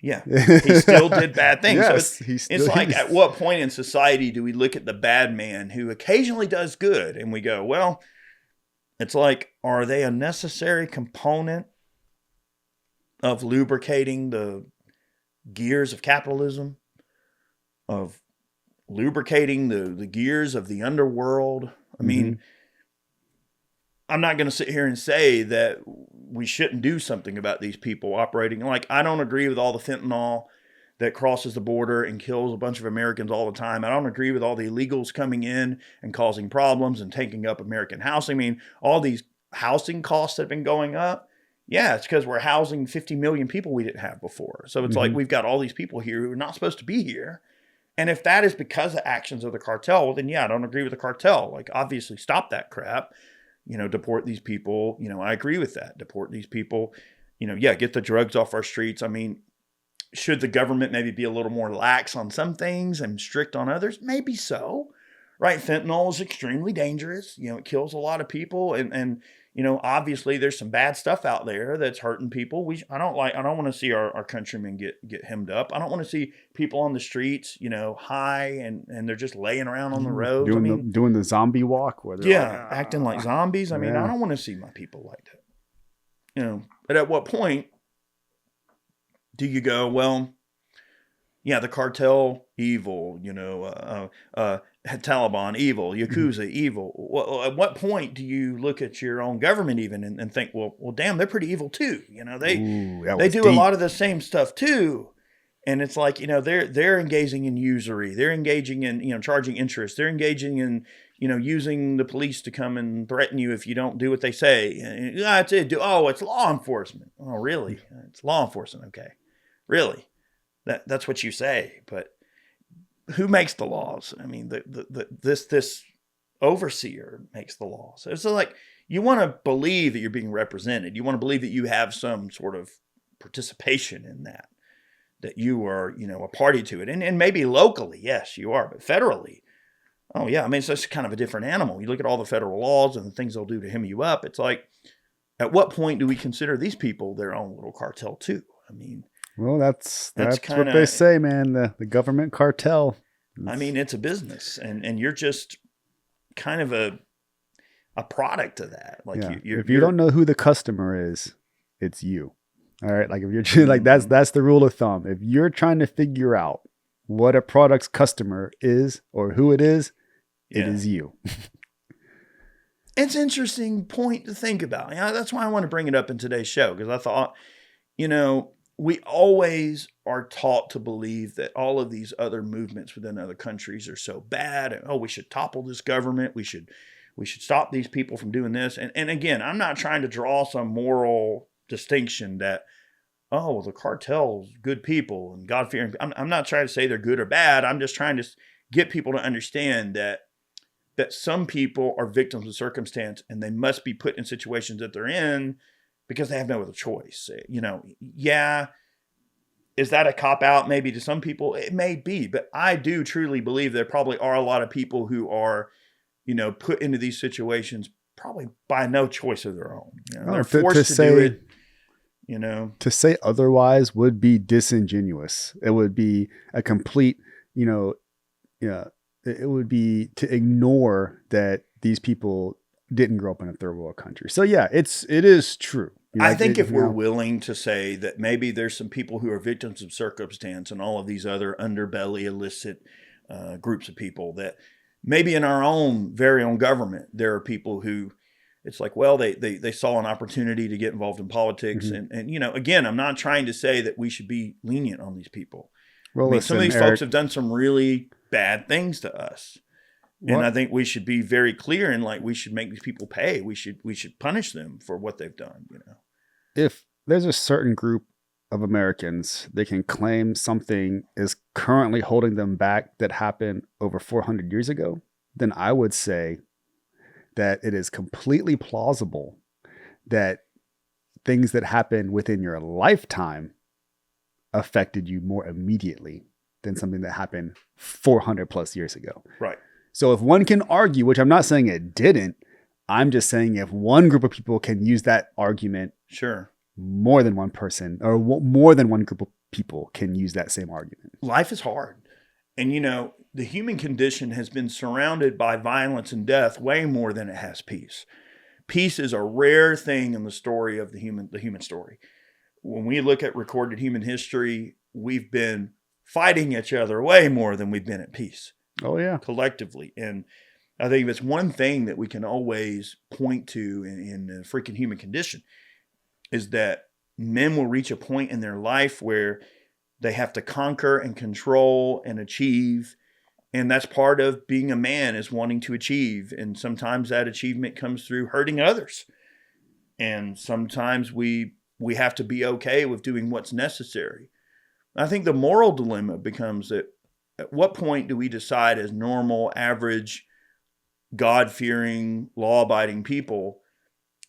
Yeah, he still did bad things. Yes, so it's like, at what point in society do we look at the bad man who occasionally does good and we go, well, it's like, are they a necessary component of lubricating the gears of capitalism, of lubricating the gears of the underworld? I mean, I'm not going to sit here and say that we shouldn't do something about these people operating. Like, I don't agree with all the fentanyl that crosses the border and kills a bunch of Americans all the time. I don't agree with all the illegals coming in and causing problems and taking up American housing. I mean, all these housing costs that have been going up. Yeah, it's because we're housing 50 million people we didn't have before. So it's like we've got all these people here who are not supposed to be here. And if that is because of actions of the cartel, well, then yeah, I don't agree with the cartel. Like, obviously stop that crap. Deport these people. I agree with that. Deport these people. Get the drugs off our streets. I mean, should the government maybe be a little more lax on some things and strict on others? Maybe so. Right? Fentanyl is extremely dangerous. It kills a lot of people. And obviously there's some bad stuff out there that's hurting people. I don't want to see our countrymen get hemmed up. I don't want to see people on the streets, high and they're just laying around on the road. Doing the zombie walk. Where they're acting like zombies. I mean, I don't want to see my people like that. But at what point do you go, well, yeah, the cartel, evil, Taliban, evil, Yakuza, evil. Well, at what point do you look at your own government even and think, well, damn, they're pretty evil too. They do deep. A lot of the same stuff too. And it's like, they're engaging in usury. They're engaging in, charging interest. They're engaging in, using the police to come and threaten you if you don't do what they say. And, that's it. Oh, it's law enforcement. Oh, really? It's law enforcement. Okay. Really? That's what you say. But who makes the laws? I mean, this overseer makes the laws. So it's like, you want to believe that you're being represented. You want to believe that you have some sort of participation in that you are, a party to it. And maybe locally, yes, you are, but federally, oh yeah. I mean, it's just kind of a different animal. You look at all the federal laws and the things they'll do to hem you up. It's like, at what point do we consider these people their own little cartel too? I mean, well, that's what they say, man. The government cartel. I mean, it's a business, and you're just kind of a product of that. Like, if you don't know who the customer is, it's you. All right, like if you're like that's the rule of thumb. If you're trying to figure out what a product's customer is or who it is you. It's an interesting point to think about. That's why I want to bring it up in today's show, because I thought, we always are taught to believe that all of these other movements within other countries are so bad. And, we should topple this government. We should stop these people from doing this. And again, I'm not trying to draw some moral distinction that, the cartel's good people and God-fearing. I'm not trying to say they're good or bad. I'm just trying to get people to understand that some people are victims of circumstance and they must be put in situations that they're in because they have no other choice. Is that a cop-out maybe to some people? It may be, but I do truly believe there probably are a lot of people who are, put into these situations probably by no choice of their own. They're forced to do it. To say otherwise would be disingenuous. It would be a complete, it would be to ignore that these people didn't grow up in a third world country. So yeah, it is true. I think if we're willing to say that maybe there's some people who are victims of circumstance and all of these other underbelly illicit groups of people, that maybe in our own very own government, there are people who it's like, well, they saw an opportunity to get involved in politics. Mhm. And, you know, again, I'm not trying to say that we should be lenient on these people. Well, I mean, some of listen, these Eric, folks have done some really bad things to us. And what I think we should be very clear and like, we should make these people pay. We should punish them for what they've done, you know? if there's a certain group of Americans that can claim something is currently holding them back that happened over 400 years ago, then I would say that it is completely plausible that things that happen within your lifetime affected you more immediately than something that happened 400 plus years ago. Right. So if one can argue, which I'm not saying it didn't, I'm just saying if one group of people can use that argument, Sure. more than one person or more than one group of people can use that same argument. Life is hard. And, you know, the human condition has been surrounded by violence and death way more than it has peace. Peace is a rare thing in the story of the human story. When we look at recorded human history, we've been fighting each other way more than we've been at peace. Oh, yeah. Collectively. And I think it's one thing that we can always point to in the freaking human condition is that men will reach a point in their life where they have to conquer and control and achieve. And that's part of being a man, is wanting to achieve. And sometimes that achievement comes through hurting others. And sometimes we have to be okay with doing what's necessary. I think the moral dilemma becomes that at what point do we decide as normal, average, God-fearing, law-abiding people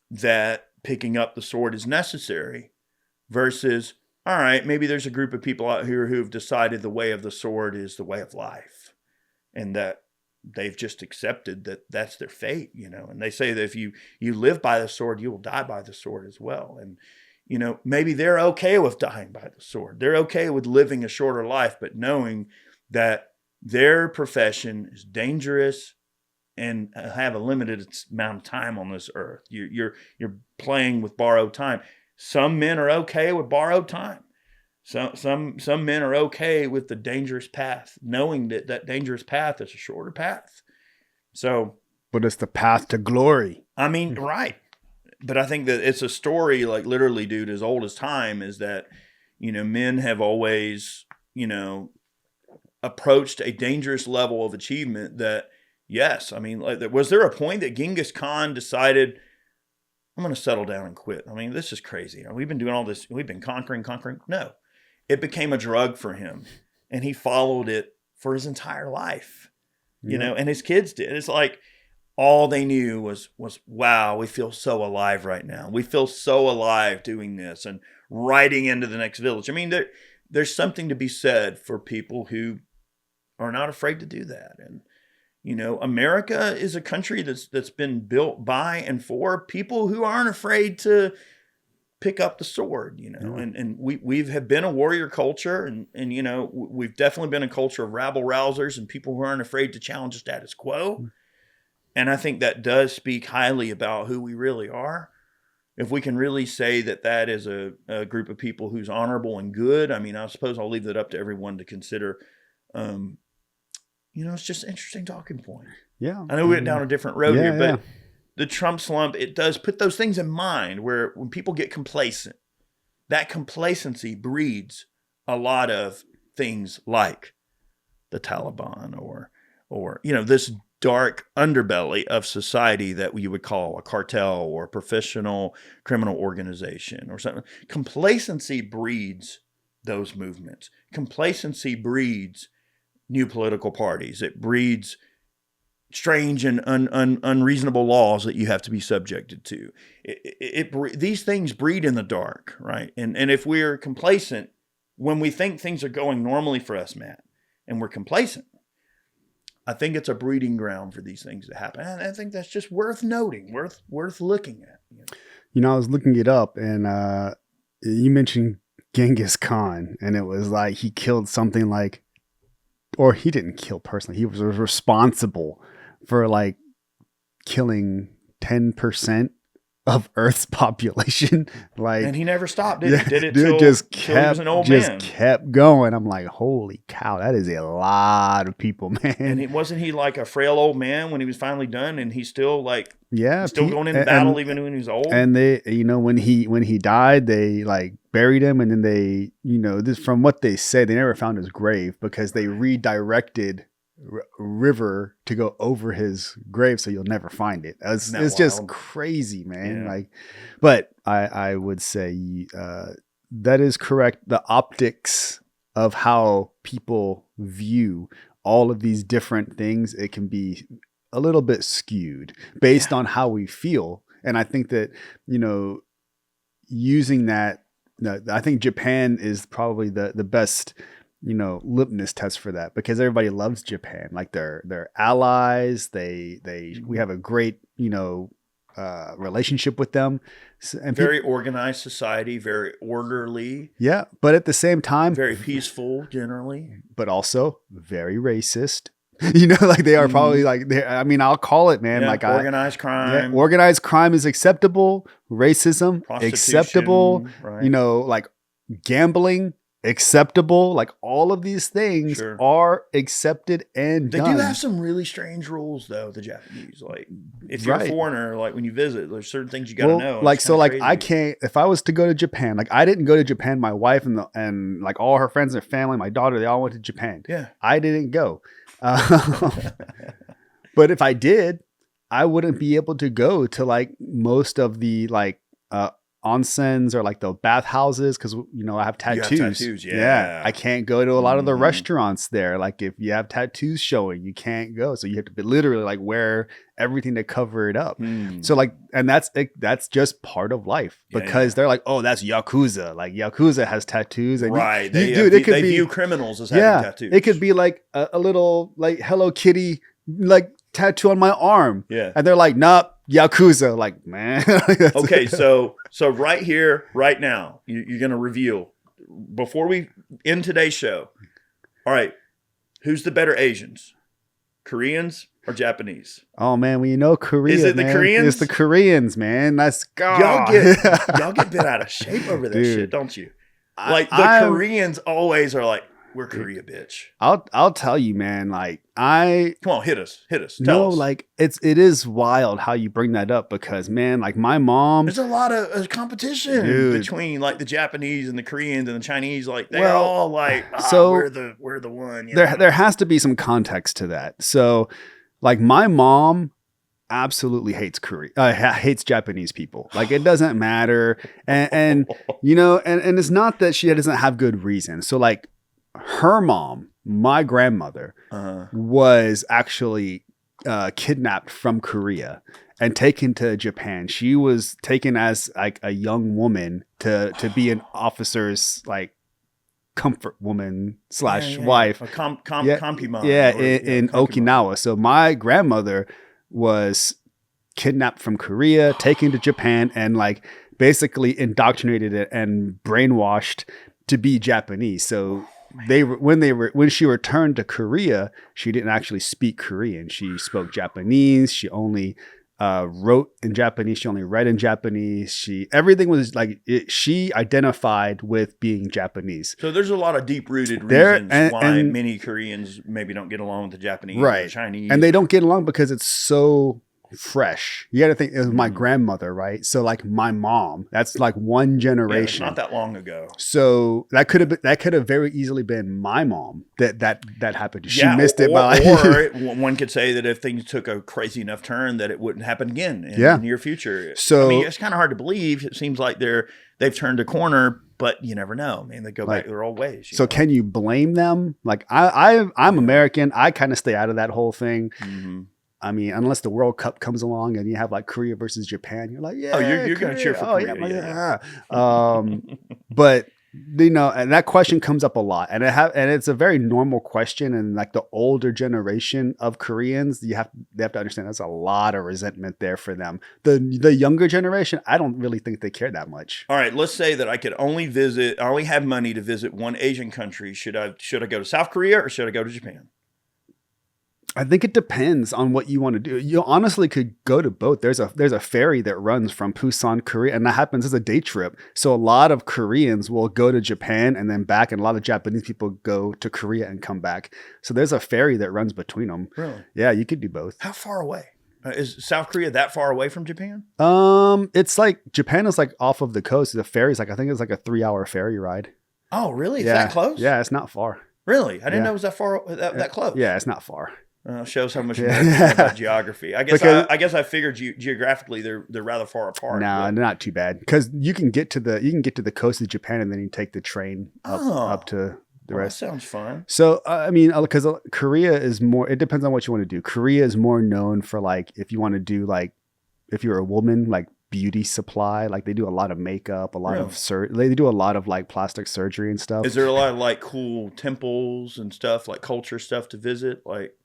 that picking up the sword is necessary versus, all right, maybe there's a group of people out here who've decided the way of the sword is the way of life and that they've just accepted that that's their fate, you know, and they say that if you live by the sword, you will die by the sword as well. And, you know, maybe they're okay with dying by the sword. They're okay with living a shorter life, but knowing that their profession is dangerous and have a limited amount of time on this earth. You're playing with borrowed time. Some men are okay with borrowed time. Some men are okay with the dangerous path, knowing that that dangerous path is a shorter path. So, but it's the path to glory. I mean, right. But I think that it's a story, like literally, dude, as old as time, is that, you know, men have always, you know, approached a dangerous level of achievement that, yes, I mean, like, was there a point that Genghis Khan decided, I'm going to settle down and quit? I mean, this is crazy. We've been doing all this. We've been conquering. No, it became a drug for him, and he followed it for his entire life, you know, and his kids did. It's like all they knew was, wow, we feel so alive right now. We feel so alive doing this and riding into the next village. I mean, there's something to be said for people who are not afraid to do that. And, you know, America is a country that's been built by and for people who aren't afraid to pick up the sword, you know, and we have been a warrior culture and, you know, we've definitely been a culture of rabble rousers and people who aren't afraid to challenge the status quo. And I think that does speak highly about who we really are. If we can really say that that is a group of people who's honorable and good, I mean, I suppose I'll leave that up to everyone to consider. You know, it's just an interesting talking point. Yeah. I know we went down a different road here, but the Trump slump, it does put those things in mind where when people get complacent, that complacency breeds a lot of things like the Taliban or you know, this dark underbelly of society that you would call a cartel or a professional criminal organization or something. Complacency breeds those movements. Complacency breeds new political parties. It breeds strange and unreasonable laws that you have to be subjected to. These things breed in the dark, right? And if we're complacent, when we think things are going normally for us, Matt, and we're complacent, I think it's a breeding ground for these things to happen. And I think that's just worth noting, worth looking at. You know, I was looking it up and you mentioned Genghis Khan, and it was like he killed something like, or he didn't kill personally, he was responsible for like killing 10% of Earth's population. Like, and he never stopped, did he? Did it dude till he was an old man. kept going. I'm like, holy cow, that is a lot of people, man. And wasn't he like a frail old man when he was finally done, and he's still like, still going into and, battle even when he's old? And they, when he died, they like buried him, and then they, this, from what they say, they never found his grave because they redirected river to go over his grave, so you'll never find it. It's just crazy, man. Like, but I would say that is correct. The optics of how people view all of these different things, it can be a little bit skewed based on how we feel. And I think that, using that, I think Japan is probably the best, litmus test for that, because everybody loves Japan. Like, they're allies. We have a great, relationship with them. And very organized society, very orderly. Yeah. But at the same time, very peaceful generally, but also very racist. Like, they are probably like, I'll call it, man. Like, organized crime. Yeah, organized crime is acceptable. Racism, acceptable. Right. Like gambling, acceptable. Like, all of these things are accepted and they done. do have some really strange rules, though, the Japanese. Like, if you're a foreigner, like when you visit, there's certain things you got to know. Like, so, like, crazy. I can't, if I was to go to Japan, like, I didn't go to Japan. My wife and like all her friends and family, my daughter, they all went to Japan. Yeah. I didn't go. But if I did, I wouldn't be able to go to like most of the like onsens or like the bathhouses because I have tattoos. You have tattoos, yeah. I can't go to a lot of the restaurants there. Like, if you have tattoos showing, you can't go. So you have to literally like wear everything to cover it up. So like, and that's just part of life because they're like, oh, that's Yakuza. Like, Yakuza has tattoos, and right. They view criminals as having tattoos. It could be like a little like Hello Kitty like tattoo on my arm. Yeah. And they're like, nah, Yakuza. Like, man. Okay, so right here, right now, you're going to reveal, before we end today's show, all right, who's the better Asians? Koreans or Japanese? Oh, man, Korea. Is it man. the Koreans? It's the Koreans, man. Let's go. Y'all get bent out of shape over this shit, don't you? Like, the Koreans always are like, we're Korea, bitch. I'll tell you, man. Like, come on, hit us. Tell us. Like, it is wild how you bring that up because, man, like, my mom. There's a lot of competition between like the Japanese and the Koreans and the Chinese. Like, they're all like, we're the one. There has to be some context to that. So, like, my mom absolutely hates hates Japanese people. Like, it doesn't matter, and and it's not that she doesn't have good reason. So, like, her mom, my grandmother, was actually kidnapped from Korea and taken to Japan. She was taken as like a young woman to be an officer's like comfort woman / wife. A compimon. Yeah, in Okinawa. So my grandmother was kidnapped from Korea, taken to Japan, and like basically indoctrinated and brainwashed to be Japanese. So when she returned to Korea, she didn't actually speak Korean. She spoke Japanese. She only wrote in Japanese. She only read in Japanese. Everything was like she identified with being Japanese. So there's a lot of deep-rooted reasons why many Koreans maybe don't get along with the Japanese or the Chinese. And they don't get along because it's so fresh. You got to think it was my grandmother, right? So like my mom, that's like one generation. Not that long ago. So that could have very easily been my mom that happened to. She missed it by or one could say that if things took a crazy enough turn that it wouldn't happen again in the near future. So I mean, it's kind of hard to believe. It seems like they've turned a corner, but you never know. I mean, they go back their old ways. So can you blame them? Like I'm American. I kind of stay out of that whole thing. Mm-hmm. I mean, unless the World Cup comes along and you have like Korea versus Japan, you're like, yeah. Oh, you're going to cheer for Korea. But and that question comes up a lot, and it's a very normal question. And like the older generation of Koreans, they have to understand there's a lot of resentment there for them. The younger generation, I don't really think they care that much. All right, let's say that I only have money to visit one Asian country. Should I go to South Korea or should I go to Japan? I think it depends on what you want to do. You honestly could go to both. There's a ferry that runs from Busan, Korea, and that happens as a day trip. So a lot of Koreans will go to Japan and then back, and a lot of Japanese people go to Korea and come back. So there's a ferry that runs between them. Really? Yeah, you could do both. How far away? Is South Korea that far away from Japan? It's like Japan is like off of the coast. The ferry's like, I think it's like a 3-hour ferry ride. Oh, really? It's that close? Yeah, it's not far. Really? I didn't know it was that far, that close. Yeah, it's not far. Shows how much you know about geography. I guess I figured geographically they're rather far apart. No, not too bad, because you can get to the coast of Japan and then you take the train up to the rest. That sounds fun. So I mean, because Korea is more. It depends on what you want to do. Korea is more known for like if you want to do like if you're a woman like beauty supply, like they do a lot of makeup, a lot of they do a lot of like plastic surgery and stuff. Is there a lot of like cool temples and stuff, like culture stuff to visit, like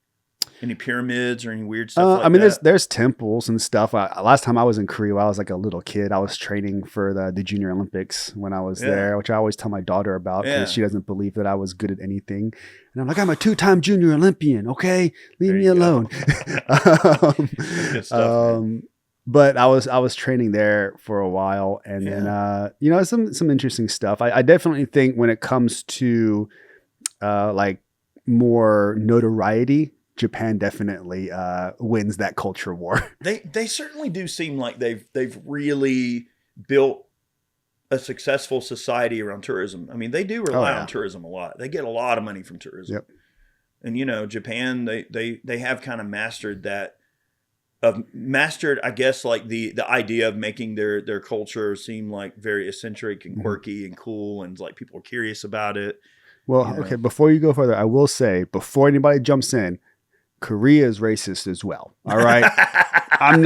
any pyramids or any weird stuff? I mean, there's temples and stuff. Last time I was in Korea, I was like a little kid. I was training for the Junior Olympics when I was there, which I always tell my daughter about because she doesn't believe that I was good at anything. And I'm like, I'm a 2-time Junior Olympian. Okay, leave me alone. Good stuff. But I was training there for a while, and then some interesting stuff. I definitely think when it comes to like more notoriety, Japan definitely wins that culture war. They certainly do seem like they've really built a successful society around tourism. I mean, they do rely on tourism a lot. They get a lot of money from tourism. Yep. And Japan, they have kind of mastered that. I guess, like the idea of making their culture seem like very eccentric and quirky and cool, and like people are curious about it. Well, okay, before you go further, I will say, before anybody jumps in, Korea is racist as well. All right. I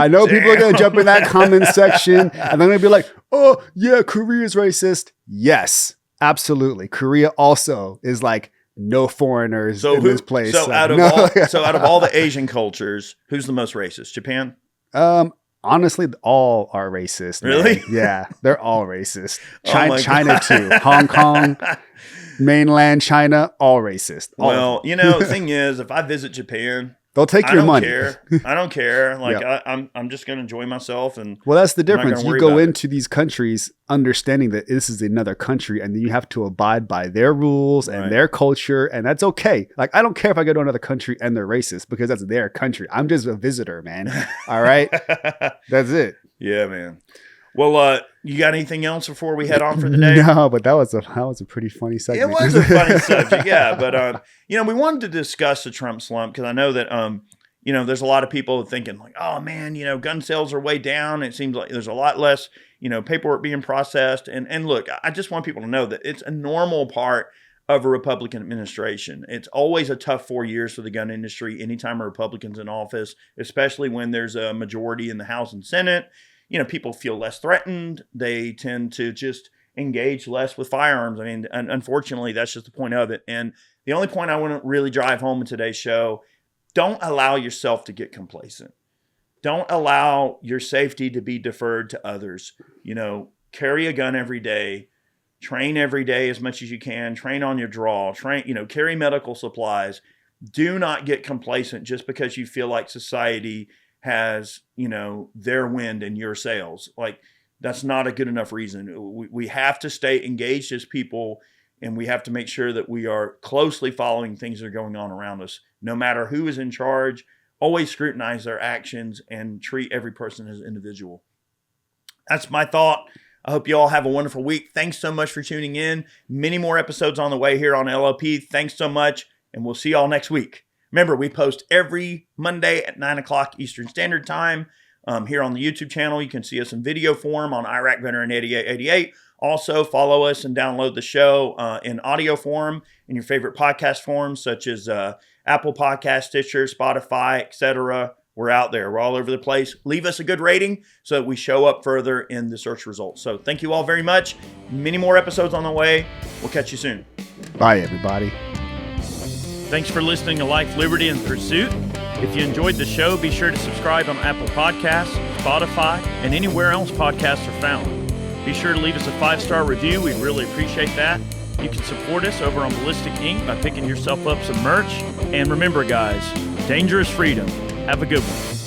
know people are going to jump in that comment section and they're going to be like, oh yeah, Korea is racist. Yes, absolutely. Korea also is like no foreigners in this place. So out of all the Asian cultures, who's the most racist? Japan? Honestly, all are racist. Really? Man. Yeah, they're all racist. China too. Hong Kong, mainland China, all racist. The thing is, if I visit Japan, they'll take your money. I don't care. Like I'm just going to enjoy myself. And well, that's the difference. You go into these countries understanding that this is another country, and then you have to abide by their rules and their culture, and that's okay. Like I don't care if I go to another country and they're racist because that's their country. I'm just a visitor, man. All right, that's it. Yeah, man. Well, you got anything else before we head on for the day? No, but that was a pretty funny segment. It was a funny subject, yeah. But we wanted to discuss the Trump slump because I know that there's a lot of people thinking like, oh man, gun sales are way down. It seems like there's a lot less paperwork being processed. And look, I just want people to know that it's a normal part of a Republican administration. It's always a tough 4 years for the gun industry anytime a Republican's in office, especially when there's a majority in the House and Senate. People feel less threatened. They tend to just engage less with firearms. I mean, unfortunately, that's just the point of it. And the only point I want to really drive home in today's show, don't allow yourself to get complacent. Don't allow your safety to be deferred to others. Carry a gun every day. Train every day as much as you can. Train on your draw. Carry medical supplies. Do not get complacent just because you feel like society has, their wind in your sails. Like, that's not a good enough reason. We have to stay engaged as people, and we have to make sure that we are closely following things that are going on around us. No matter who is in charge, always scrutinize their actions and treat every person as an individual. That's my thought. I hope you all have a wonderful week. Thanks so much for tuning in. Many more episodes on the way here on LLP. Thanks so much, and we'll see y'all next week. Remember, we post every Monday at 9 o'clock Eastern Standard Time here on the YouTube channel. You can see us in video form on Iraq Veteran 8888. Also, follow us and download the show in audio form in your favorite podcast forms, such as Apple Podcast, Stitcher, Spotify, etc. We're out there. We're all over the place. Leave us a good rating so that we show up further in the search results. So thank you all very much. Many more episodes on the way. We'll catch you soon. Bye, everybody. Thanks for listening to Life, Liberty, and Pursuit. If you enjoyed the show, be sure to subscribe on Apple Podcasts, Spotify, and anywhere else podcasts are found. Be sure to leave us a 5-star review. We'd really appreciate that. You can support us over on Ballistic Inc. by picking yourself up some merch. And remember, guys, danger is freedom. Have a good one.